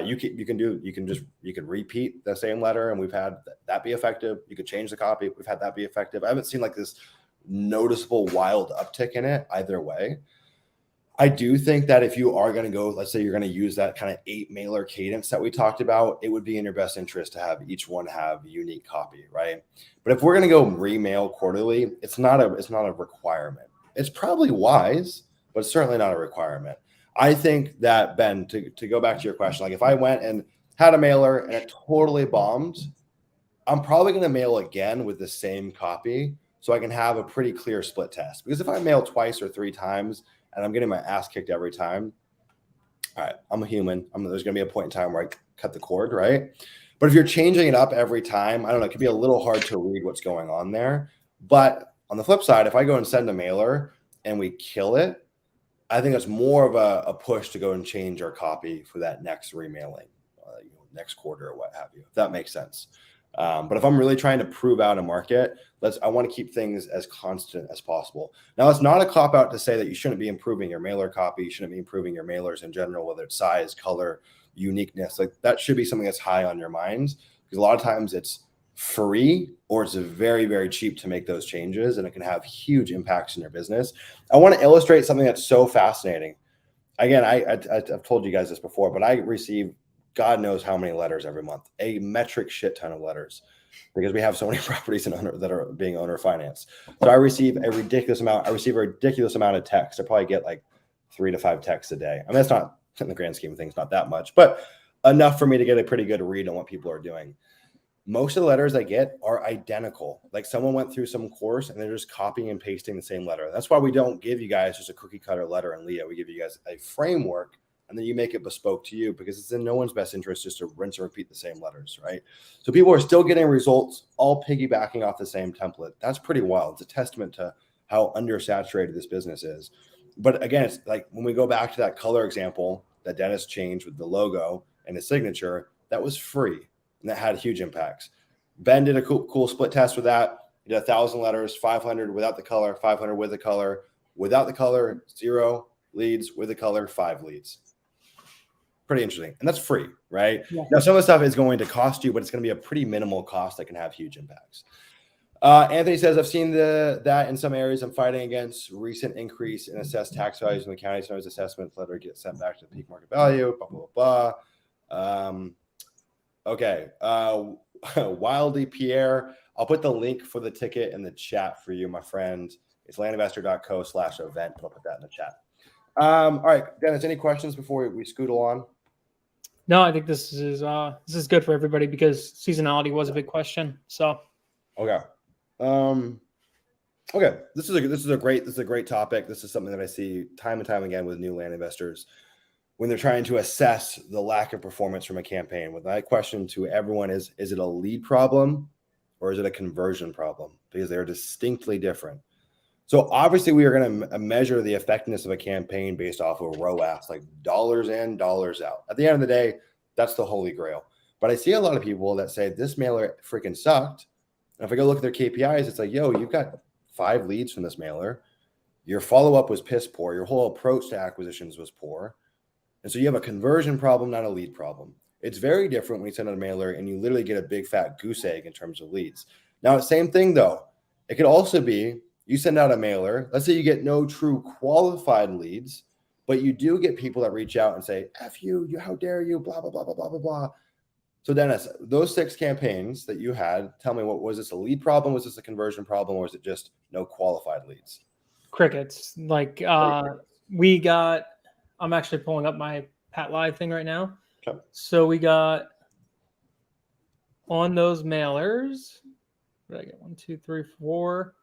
You can repeat the same letter, and we've had that be effective. You could change the copy. We've had that be effective. I haven't seen like this noticeable wild uptick in it either way. I do think that if you are going to go, let's say you're going to use that kind of 8 mailer cadence that we talked about, it would be in your best interest to have each one have a unique copy, right? But if we're going to go remail quarterly, it's not a requirement. It's probably wise, but it's certainly not a requirement. I think that, Ben, to go back to your question, like if I went and had a mailer and it totally bombed, I'm probably going to mail again with the same copy so I can have a pretty clear split test. Because if I mail twice or 3 times and I'm getting my ass kicked every time, all right, I'm a human. There's going to be a point in time where I cut the cord, right? But if you're changing it up every time, I don't know, it could be a little hard to read what's going on there. But on the flip side, if I go and send a mailer and we kill it, I think it's more of a push to go and change our copy for that next remailing, next quarter or what have you, if that makes sense. But if I'm really trying to prove out a market, I want to keep things as constant as possible. Now, it's not a cop out to say that you shouldn't be improving your mailer copy. You shouldn't be improving your mailers in general, whether it's size, color, uniqueness. Like, that should be something that's high on your minds, because a lot of times it's free or it's very, very cheap to make those changes, and it can have huge impacts in your business. I want to illustrate something that's so fascinating. again, I've told you guys this before, but I receive God knows how many letters every month, a metric shit ton of letters, because we have so many properties that are being owner financed. So I receive a ridiculous amount. I receive a ridiculous amount of texts. I probably get like 3 to 5 texts a day. I mean, that's not, in the grand scheme of things, not that much, but enough for me to get a pretty good read on what people are doing. Most of the letters I get are identical. Like someone went through some course and they're just copying and pasting the same letter. That's why we don't give you guys just a cookie cutter letter in Leah. We give you guys a framework, and then you make it bespoke to you, because it's in no one's best interest just to rinse and repeat the same letters, right? So people are still getting results, all piggybacking off the same template. That's pretty wild. It's a testament to how undersaturated this business is. But again, it's like when we go back to that color example that Dennis changed with the logo and his signature, that was free. And that had huge impacts. Ben did a cool split test with that. He did 1,000 letters, 500 without the color, 500 with the color. Without the color, 0 leads. With the color, 5 leads. Pretty interesting. And that's free, right? Yeah. Now, some of the stuff is going to cost you, but it's going to be a pretty minimal cost that can have huge impacts. Anthony says, I've seen that in some areas. I'm fighting against recent increase in assessed tax values in the county. Sometimes assessment letter gets sent back to the peak market value, blah, blah, blah. Okay. Wildly Pierre, I'll put the link for the ticket in the chat for you, my friend. It's landinvestor.co/event. I'll put that in the chat. All right, Dennis, any questions before we scootle on? No, I think this is good for everybody, because seasonality was a big question. So okay. Okay. This is a great topic. This is something that I see time and time again with new land investors when they're trying to assess the lack of performance from a campaign. With my question to everyone is it a lead problem or is it a conversion problem? Because they're distinctly different. So obviously we are going to measure the effectiveness of a campaign based off of ROAS, like dollars in, dollars out. At the end of the day, that's the holy grail. But I see a lot of people that say this mailer freaking sucked. And if I go look at their KPIs, it's like, yo, you've got 5 leads from this mailer. Your follow-up was piss poor. Your whole approach to acquisitions was poor. And so you have a conversion problem, not a lead problem. It's very different when you send out a mailer and you literally get a big fat goose egg in terms of leads. Now, same thing though. It could also be you send out a mailer. Let's say you get no true qualified leads, but you do get people that reach out and say, F you, how dare you, blah, blah, blah, blah, blah, blah, blah. So Dennis, those 6 campaigns that you had, tell me, what was this, a lead problem? Was this a conversion problem? Or was it just no qualified leads? Crickets. Like we got, I'm actually pulling up my Pat Live thing right now. Okay. So we got on those mailers, what did I get? 1, 2, 3, 4.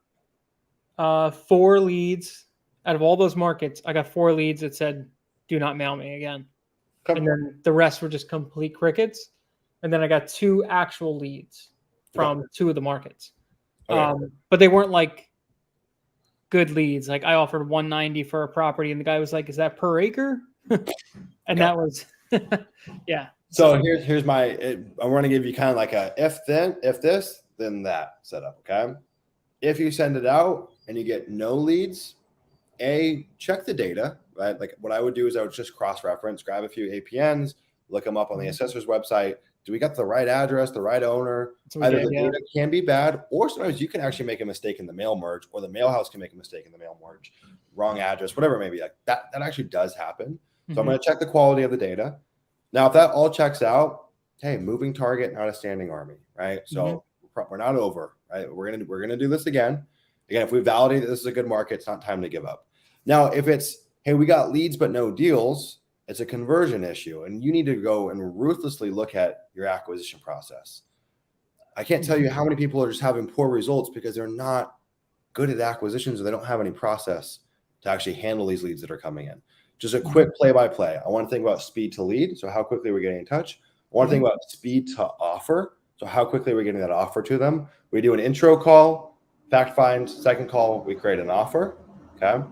4 leads out of all those markets. I got 4 leads that said, do not mail me again. Okay. And then the rest were just complete crickets. And then I got 2 actual leads from 2 of the markets. Okay. But they weren't like good leads. Like I offered 190 for a property and the guy was like, is that per acre? And that was, yeah. So here's my, I'm going to give you kind of like a if this, then that setup. Okay. If you send it out and you get no leads, check the data, right? Like what I would do is I would just cross-reference, grab a few APNs, look them up on the assessor's website. Do we got the right address, the right owner? Either the data can be bad, or sometimes you can actually make a mistake in the mail merge, or the mail house can make a mistake in the mail merge, wrong address, whatever it may be. Like that actually does happen. So I'm going to check the quality of the data. Now, if that all checks out, hey, moving target, not a standing army, right? So we're not over, right? We're gonna do this again. Again, if we validate that this is a good market, it's not time to give up. Now, if it's, hey, we got leads but no deals, it's a conversion issue, and you need to go and ruthlessly look at your acquisition process. I can't tell you how many people are just having poor results because they're not good at acquisitions or they don't have any process to actually handle these leads that are coming in. Just a quick play-by-play. I want to think about speed to lead, so how quickly we're getting in touch. I want to think about speed to offer, so how quickly we're getting that offer to them. We do an intro call, fact find, second call, we create an offer, okay?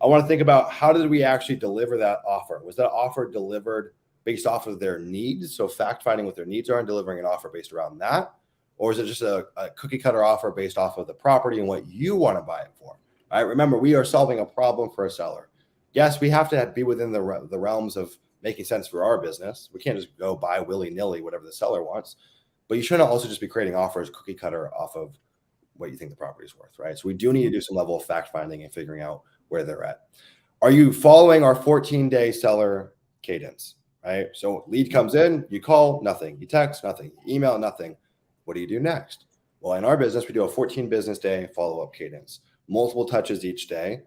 I want to think about how did we actually deliver that offer? Was that offer delivered based off of their needs? So fact finding what their needs are and delivering an offer based around that? Or is it just a cookie cutter offer based off of the property and what you want to buy it for? All right, remember, we are solving a problem for a seller. Yes, we have to be within the realms of making sense for our business. We can't just go buy willy-nilly whatever the seller wants. But you shouldn't also just be creating offers cookie cutter off of what you think the property is worth, right? So we do need to do some level of fact finding and figuring out where they're at. Are you following our 14-day seller cadence, right? So lead comes in, you call, nothing. You text, nothing. You email, nothing. What do you do next? Well, in our business, we do a 14 business day follow-up cadence, multiple touches each day.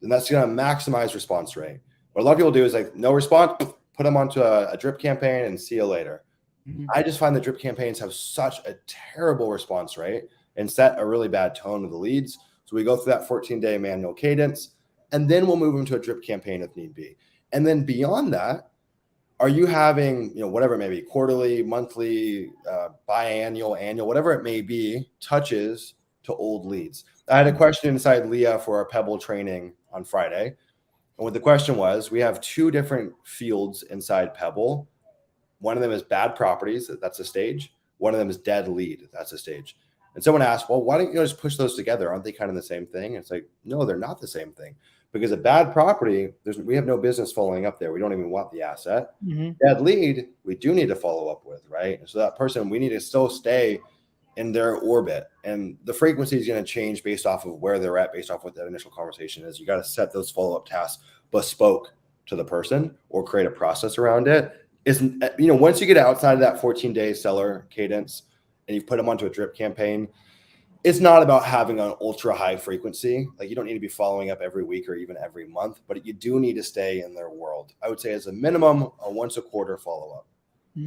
And that's going to maximize response rate. What a lot of people do is like, no response, put them onto a drip campaign and see you later. Mhm. I just find the drip campaigns have such a terrible response rate and set a really bad tone with the leads. So we go through that 14-day manual cadence, and then we'll move them to a drip campaign if need be. And then beyond that, are you having, whatever it may be, quarterly, monthly, biannual, annual, whatever it may be, touches to old leads? I had a question inside Leah for our Pebble training on Friday. And what the question was, we have 2 different fields inside Pebble. One of them is bad properties. That's a stage. One of them is dead lead. That's a stage. And someone asked, well, why don't you just push those together? Aren't they kind of the same thing? And it's like, no, they're not the same thing. Because a bad property, we have no business following up there. We don't even want the asset. Dead lead, we do need to follow up with, right? And so that person, we need to still stay in their orbit. And the frequency is going to change based off of where they're at, based off what that initial conversation is. You got to set those follow-up tasks bespoke to the person or create a process around it. Once you get outside of that 14-day seller cadence and you put them onto a drip campaign, it's not about having an ultra high frequency. Like, you don't need to be following up every week or even every month, but you do need to stay in their world. I would say as a minimum, a once a quarter follow-up,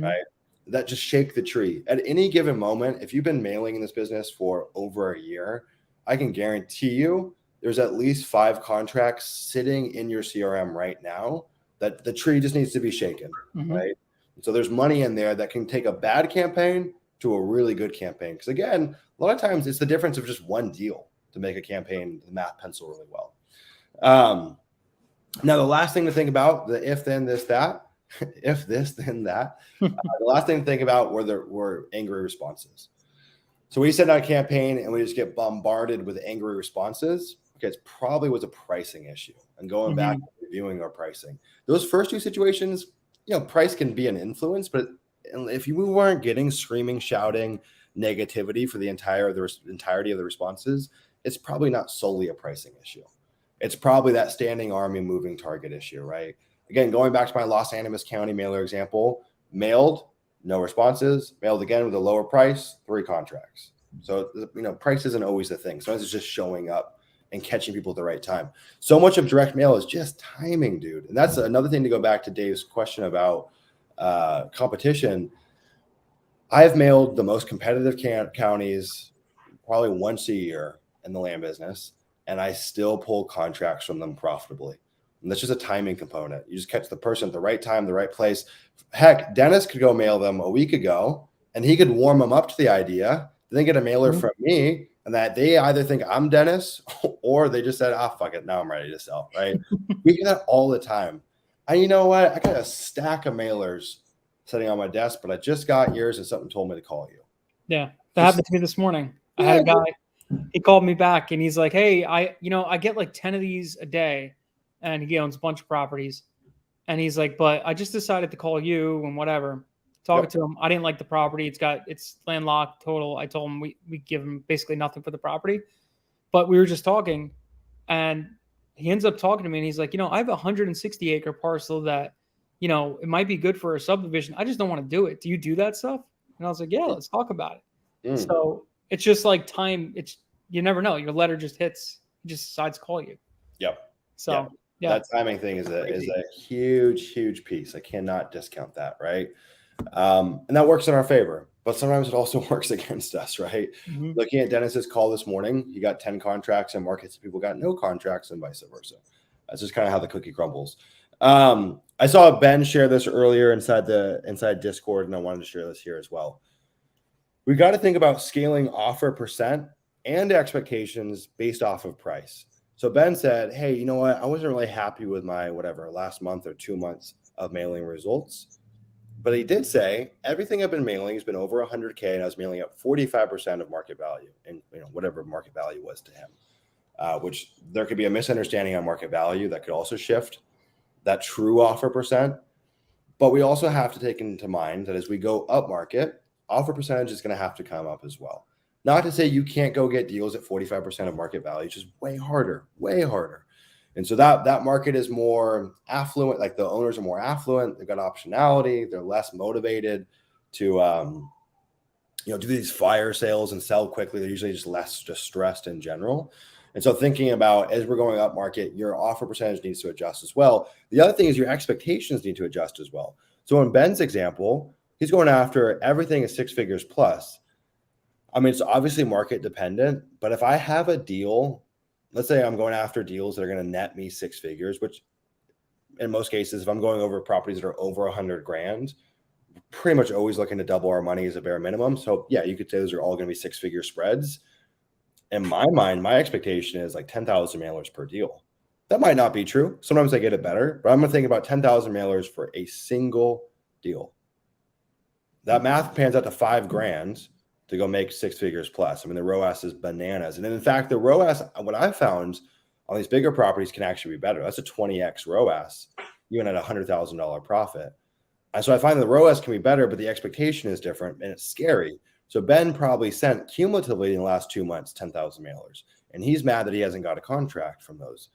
right? That just shake the tree. At any given moment, if you've been mailing in this business for over a year, I can guarantee you there's at least 5 contracts sitting in your CRM right now that the tree just needs to be shaken, right? So there's money in there that can take a bad campaign to a really good campaign. Because again, a lot of times it's the difference of just one deal to make a campaign, the math pencil really well. Now, the last thing to think about, the if, then, this, that, if this, then that, the last thing to think about were angry responses. So we send out a campaign and we just get bombarded with angry responses. Okay, it probably was a pricing issue. And going back and reviewing our pricing, those first 2 situations, price can be an influence, but if we weren't getting screaming, shouting negativity for the entirety of the responses, it's probably not solely a pricing issue. It's probably that standing army moving target issue, right? Again, going back to my Los Animas County mailer example, mailed, no responses, mailed again with a lower price, 3 contracts. So, price isn't always the thing. Sometimes it's just showing up and catching people at the right time. So much of direct mail is just timing, dude. And that's another thing to go back to Dave's question about competition. I've mailed the most competitive counties probably once a year in the land business, and I still pull contracts from them profitably. And that's just a timing component. You just catch the person at the right time, the right place. Heck, Dennis could go mail them a week ago, and he could warm them up to the idea, then get a mailer from me, and that they either think I'm Dennis or they just said, fuck it, now I'm ready to sell, right? We get that all the time. And you know what? I got a stack of mailers sitting on my desk, but I just got yours and something told me to call you. Yeah, that happened to me this morning. I had a guy, he called me back and he's like, hey, I get like 10 of these a day, and he owns a bunch of properties. And he's like, but I just decided to call you and whatever. Talking to him, I didn't like the property. It's landlocked total. I told him we give him basically nothing for the property. But we were just talking, and he ends up talking to me, and he's like, I have a 160-acre parcel that, it might be good for a subdivision. I just don't want to do it. Do you do that stuff? And I was like, yeah, let's talk about it. So it's just like time. You never know. Your letter just hits. He just decides to call you. Yep. So yeah, that timing thing is a huge piece. I cannot discount that, right? And that works in our favor, but sometimes it also works against us, right? Looking at Dennis's call this morning, he got 10 contracts in markets, people got no contracts, and vice versa. That's just kind of how the cookie crumbles. I saw Ben share this earlier inside Discord, and I wanted to share this here as well. We got to think about scaling offer percent and expectations based off of price. So Ben said, hey, you know what? I wasn't really happy with my last month or 2 months of mailing results. But he did say everything I've been mailing has been over 100K, and I was mailing up 45% of market value, and whatever market value was to him, which there could be a misunderstanding on market value that could also shift that true offer percent. But we also have to take into mind that as we go up market, offer percentage is going to have to come up as well. Not to say you can't go get deals at 45% of market value, which is way harder. And so that market is more affluent. Like the owners are more affluent. They've got optionality. They're less motivated to, do these fire sales and sell quickly. They're usually just less distressed in general. And so thinking about as we're going up market, your offer percentage needs to adjust as well. The other thing is your expectations need to adjust as well. So in Ben's example, he's going after everything is 6 figures plus. I mean, it's obviously market dependent, but if I have a deal, let's say I'm going after deals that are going to net me 6 figures, which in most cases, if I'm going over properties that are over 100 grand, pretty much always looking to double our money as a bare minimum. So yeah, you could say those are all going to be 6-figure spreads. In my mind, my expectation is like 10,000 mailers per deal. That might not be true. Sometimes I get it better, but I'm going to think about 10,000 mailers for a single deal. That math pans out to 5 grand to go make 6 figures plus. I mean, the ROAS is bananas. And in fact, the ROAS, what I've found on these bigger properties can actually be better. That's a 20x ROAS, even at a $100,000 profit. And so I find the ROAS can be better, but the expectation is different and it's scary. So Ben probably sent cumulatively in the last 2 months 10,000 mailers, and he's mad that he hasn't got a contract from those.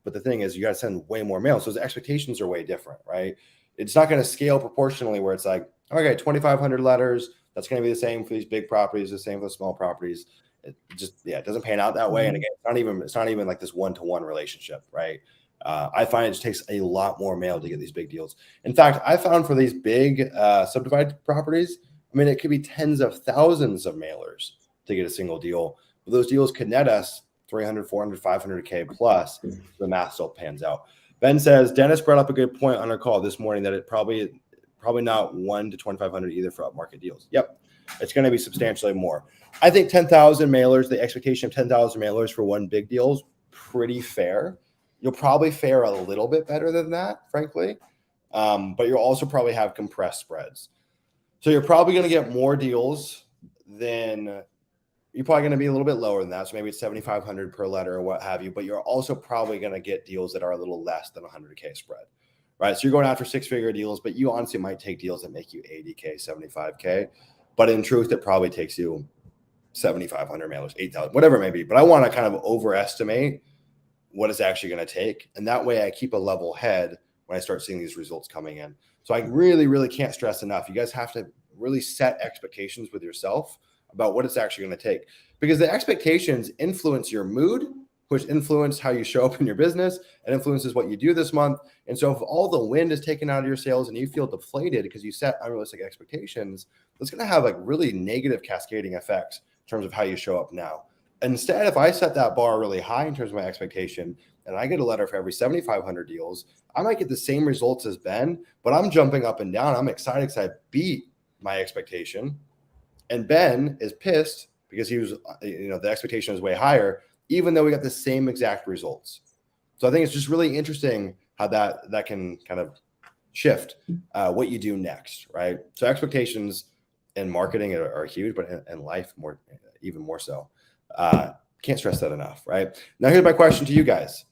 But the thing is, you got to send way more mail. So his expectations are way different, right? It's not going to scale proportionally where it's like, okay, 2,500 letters. That's going to be the same for these big properties, the same for the small properties. It doesn't pan out that way. And again, it's not even like this one-to-one relationship, right? I find it just takes a lot more mail to get these big deals. In fact, I found for these big subdivided properties, I mean, it could be tens of thousands of mailers to get a single deal. But those deals could net us 300, 400, 500K plus. The math still pans out. Ben says, Dennis brought up a good point on our call this morning that it probably not 1 to 2,500 either for upmarket deals. Yep. It's going to be substantially more. I think 10,000 mailers, the expectation of 10,000 mailers for one big deal is pretty fair. You'll probably fare a little bit better than that, frankly. But you'll also probably have compressed spreads. So you're probably going to get more deals than you're probably going to be a little bit lower than that. So maybe it's 7,500 per letter or what have you, but you're also probably going to get deals that are a little less than 100K spread, right? So you're going after 6-figure deals, but you honestly might take deals that make you 80K, 75K. But in truth, it probably takes you 7,500 mailers, 8,000, whatever it may be. But I want to kind of overestimate what it's actually going to take. And that way I keep a level head when I start seeing these results coming in. So I really, really can't stress enough. You guys have to really set expectations with yourself about what it's actually going to take, because the expectations influence your mood, which influence how you show up in your business and influences what you do this month. And so if all the wind is taken out of your sails and you feel deflated because you set unrealistic expectations, it's going to have like really negative cascading effects in terms of how you show up now. Instead, if I set that bar really high in terms of my expectation and I get a letter for every 7,500 deals, I might get the same results as Ben, but I'm jumping up and down. I'm excited because I beat my expectation. And Ben is pissed because he was, the expectation was way higher, even though we got the same exact results. So I think it's just really interesting how that can kind of shift what you do next, right? So expectations in marketing are huge, but in life even more so. Can't stress that enough, right? Now here's my question to you guys.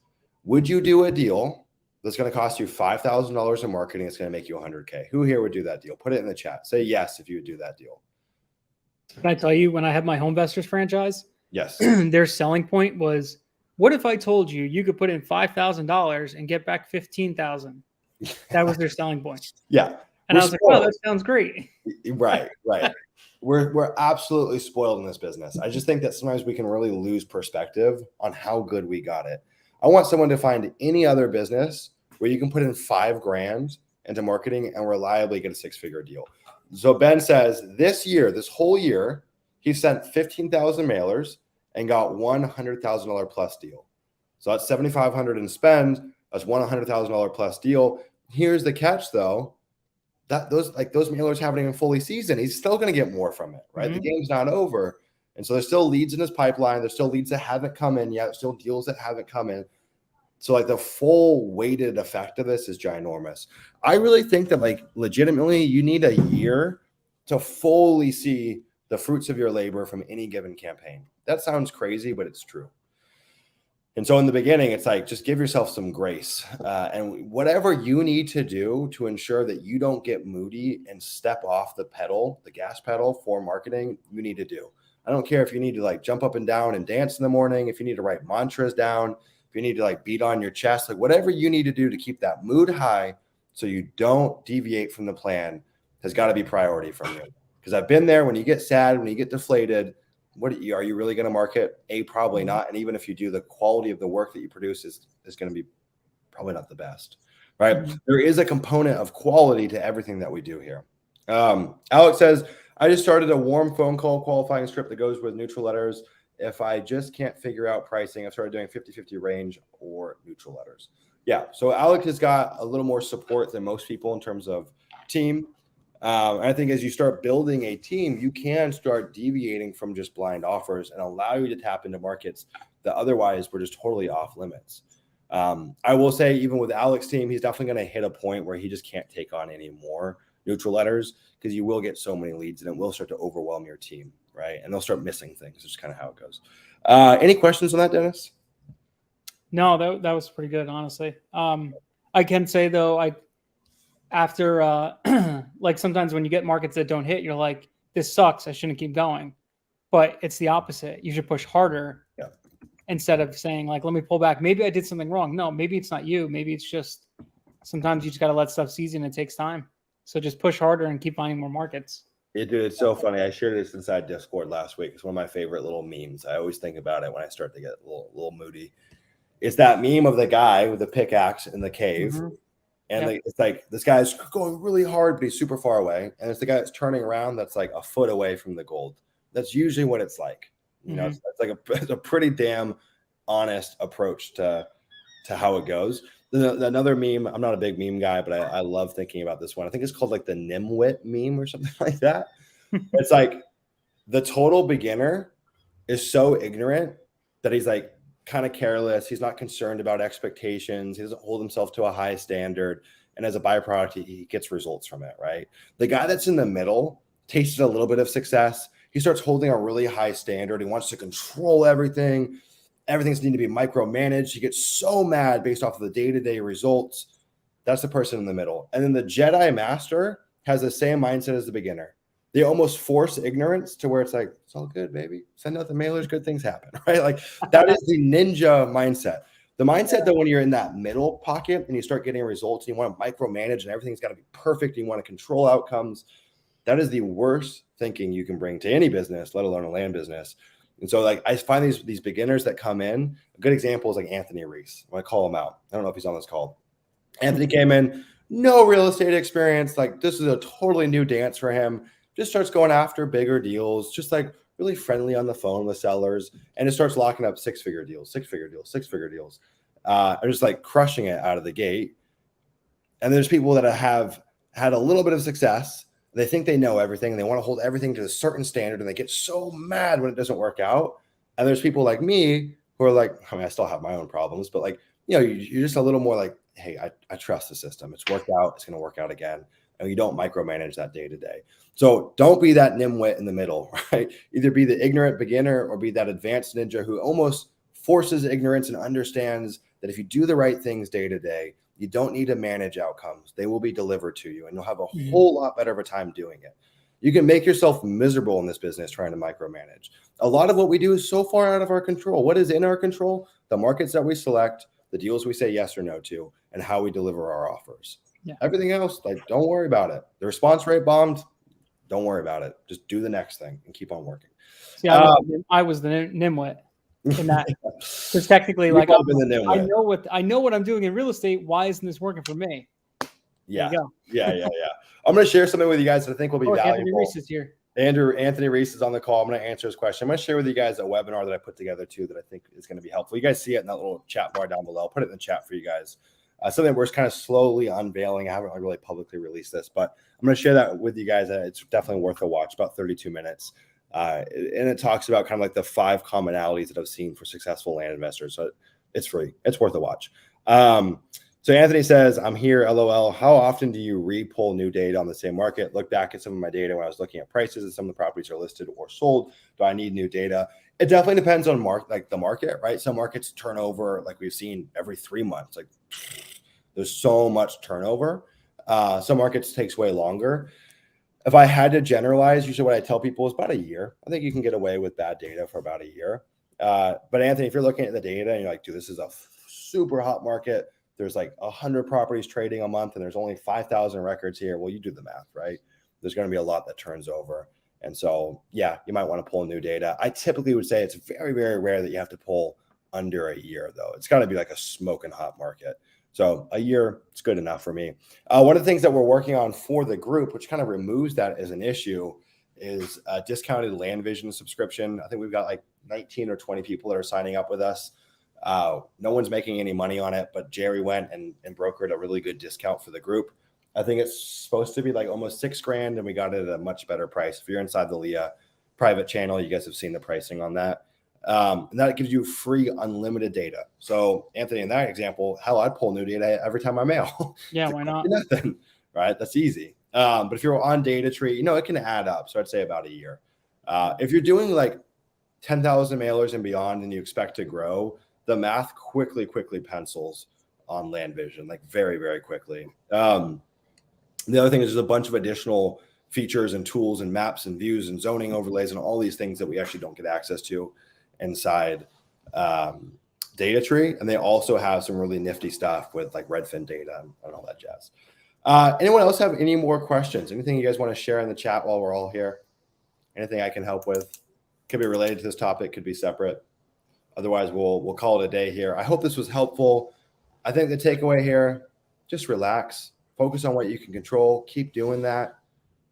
Would you do a deal that's going to cost you $5,000 in marketing? It's going to make you 100K. Who here would do that deal? Put it in the chat. Say yes if you would do that deal. Can I tell you, when I had my Home Investors franchise, yes, their selling point was, what if I told you you could put in $5,000 and get back 15,000? That was their selling point. Yeah. And I was like, wow, that sounds great. Right. We're absolutely spoiled in this business. I just think that sometimes we can really lose perspective on how good we got it. I want someone to find any other business where you can put in 5 grand into marketing and reliably get a 6-figure deal. So Ben says this whole year, he sent 15,000 mailers and got $100,000 plus deal. So that's 7,500 in spend. That's $100,000 plus deal. Here's the catch though. Those mailers haven't even fully seasoned. He's still going to get more from it, right? Mm-hmm. The game's not over. And so there's still leads in his pipeline. There's still leads that haven't come in yet. There's still deals that haven't come in. So like the full weighted effect of this is ginormous. I really think that like legitimately you need a year to fully see the fruits of your labor from any given campaign. That sounds crazy, but it's true. And so in the beginning, it's like, just give yourself some grace and whatever you need to do to ensure that you don't get moody and step off the gas pedal for marketing, you need to do. I don't care if you need to like jump up and down and dance in the morning, if you need to write mantras down, if you need to like beat on your chest, like whatever you need to do to keep that mood high so you don't deviate from the plan has got to be priority from you. Because I've been there when you get sad, when you get deflated, are you really going to market? Probably not. And even if you do, the quality of the work that you produce is going to be probably not the best, right? There is a component of quality to everything that we do here. Alex says, I just started a warm phone call qualifying script that goes with neutral letters. If I just can't figure out pricing, I've started doing 50-50 range or neutral letters. Yeah. So Alex has got a little more support than most people in terms of team. I think as you start building a team, you can start deviating from just blind offers and allow you to tap into markets that otherwise were just totally off limits. I will say, even with Alex's team, he's definitely going to hit a point where he just can't take on any more neutral letters because you will get so many leads and it will start to overwhelm your team, right? And they'll start missing things. It's just kind of how it goes. Any questions on that, Dennis? No, that was pretty good, honestly. I can say though, after like sometimes when you get markets that don't hit, you're like, this sucks, I shouldn't keep going. But it's the opposite. You should push harder instead of saying like, let me pull back. Maybe I did something wrong. No, maybe it's not you. Maybe it's just sometimes you just got to let stuff season. It takes time. So just push harder and keep finding more markets. Yeah, dude, it's so funny. I shared this inside Discord last week. It's one of my favorite little memes. I always think about it when I start to get a little moody. It's that meme of the guy with the pickaxe in the cave. Mm-hmm. And it's like this guy's going really hard, but he's super far away. And it's the guy that's turning around that's like a foot away from the gold. That's usually what it's like. You know, it's like it's a pretty damn honest approach to how it goes. Another meme, I'm not a big meme guy, but I love thinking about this one. I think it's called like the Nimwit meme or something like that. It's like the total beginner is so ignorant that he's like kind of careless. He's not concerned about expectations. He doesn't hold himself to a high standard. And as a byproduct, he gets results from it, right? The guy that's in the middle tasted a little bit of success. He starts holding a really high standard. He wants to control everything. Everything's need to be micromanaged. He gets so mad based off of the day-to-day results. That's the person in the middle. And then the Jedi Master has the same mindset as the beginner. They almost force ignorance to where it's like, it's all good, baby. Send out the mailers, good things happen, right? Like that is the ninja mindset. The mindset that when you're in that middle pocket and you start getting results and you want to micromanage and everything's got to be perfect, and you want to control outcomes, that is the worst thinking you can bring to any business, let alone a land business. And so like I find these beginners that come in, a good example is like Anthony Reese. I call him out. I don't know if he's on this call. Anthony came in, no real estate experience. Like this is a totally new dance for him. Just starts going after bigger deals, just like really friendly on the phone with sellers, and it starts locking up six-figure deals, and just like crushing it out of the gate. And there's people that have had a little bit of success. They think they know everything, and they want to hold everything to a certain standard, and they get so mad when it doesn't work out. And there's people like me who are like, I mean, I still have my own problems, but like, you know, you're just a little more like, hey, I trust the system. It's worked out. It's going to work out again. And you don't micromanage that day to day. So don't be that nimwit in the middle, right? Either be the ignorant beginner or be that advanced ninja who almost forces ignorance and understands that if you do the right things day to day, you don't need to manage outcomes. They will be delivered to you and you'll have a whole lot better of a time doing it. You can make yourself miserable in this business trying to micromanage. A lot of what we do is so far out of our control. What is in our control? The markets that we select, the deals we say yes or no to, and how we deliver our offers. Yeah. Everything else, like, don't worry about it. The response rate bombed. Don't worry about it. Just do the next thing and keep on working. See, I was the nimwit in that. Because technically, like, I know what I'm doing in real estate. Why isn't this working for me? Yeah. Yeah. I'm going to share something with you guys that I think will be valuable. Anthony Reese is here. Anthony Reese is on the call. I'm going to answer his question. I'm going to share with you guys a webinar that I put together too that I think is going to be helpful. You guys see it in that little chat bar down below. I'll put it in the chat for you guys. Something we're kind of slowly unveiling. I haven't really publicly released this, but I'm going to share that with you guys. It's definitely worth a watch, about 32 minutes. And it talks about kind of like the 5 commonalities that I've seen for successful land investors. So it's free. It's worth a watch. So Anthony says, I'm here, LOL. How often do you re-pull new data on the same market? Look back at some of my data when I was looking at prices and some of the properties are listed or sold. Do I need new data? It definitely depends on the market, right? Some markets turn over, like we've seen, every 3 months. Like there's so much turnover. Some markets takes way longer. If I had to generalize, usually what I tell people is about a year. I think you can get away with bad data for about a year. But Anthony, if you're looking at the data and you're like, dude, this is a super hot market, there's like 100 properties trading a month and there's only 5,000 records here. Well, you do the math, right? There's going to be a lot that turns over. And so, yeah, you might want to pull new data. I typically would say it's very, very rare that you have to pull under a year, though. It's got to be like a smoking hot market. So a year, it's good enough for me. One of the things that we're working on for the group, which kind of removes that as an issue, is a discounted Land Vision subscription. I think we've got like 19 or 20 people that are signing up with us. No one's making any money on it, but Jerry went and brokered a really good discount for the group. I think it's supposed to be like almost $6,000, and we got it at a much better price. If you're inside the Leah private channel, you guys have seen the pricing on that. And that gives you free unlimited data. So Anthony, in that example, hell, I'd pull new data every time I mail. Yeah, why not? Nothing, right? That's easy. But if you're on data tree, it can add up. So I'd say about a year. If you're doing like 10,000 mailers and beyond, and you expect to grow, the math quickly pencils on Land Vision, like very, very quickly. The other thing is there's a bunch of additional features and tools and maps and views and zoning overlays and all these things that we actually don't get access to inside data tree. And they also have some really nifty stuff with like Redfin data and all that jazz. Anyone else have any more questions? Anything you guys want to share in the chat while we're all here? Anything I can help with? Could be related to this topic, could be separate. Otherwise, we'll call it a day here. I hope this was helpful. I think the takeaway here, just relax, focus on what you can control, keep doing that.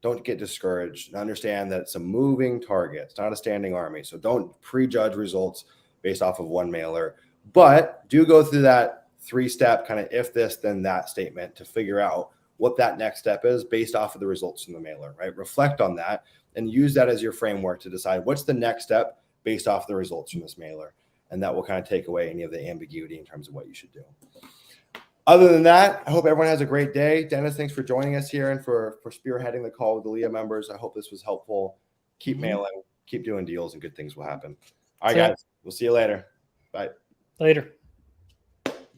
Don't get discouraged, and understand that it's a moving target. It's not a standing army. So don't prejudge results based off of one mailer, but do go through that 3-step kind of if this, then that statement to figure out what that next step is based off of the results from the mailer, right? Reflect on that and use that as your framework to decide what's the next step based off the results from this mailer. And that will kind of take away any of the ambiguity in terms of what you should do. Other than that, I hope everyone has a great day. Dennis, thanks for joining us here and for spearheading the call with the Leah members. I hope this was helpful. Keep mailing, keep doing deals, and good things will happen. All right, guys, we'll see you later. Bye. Later.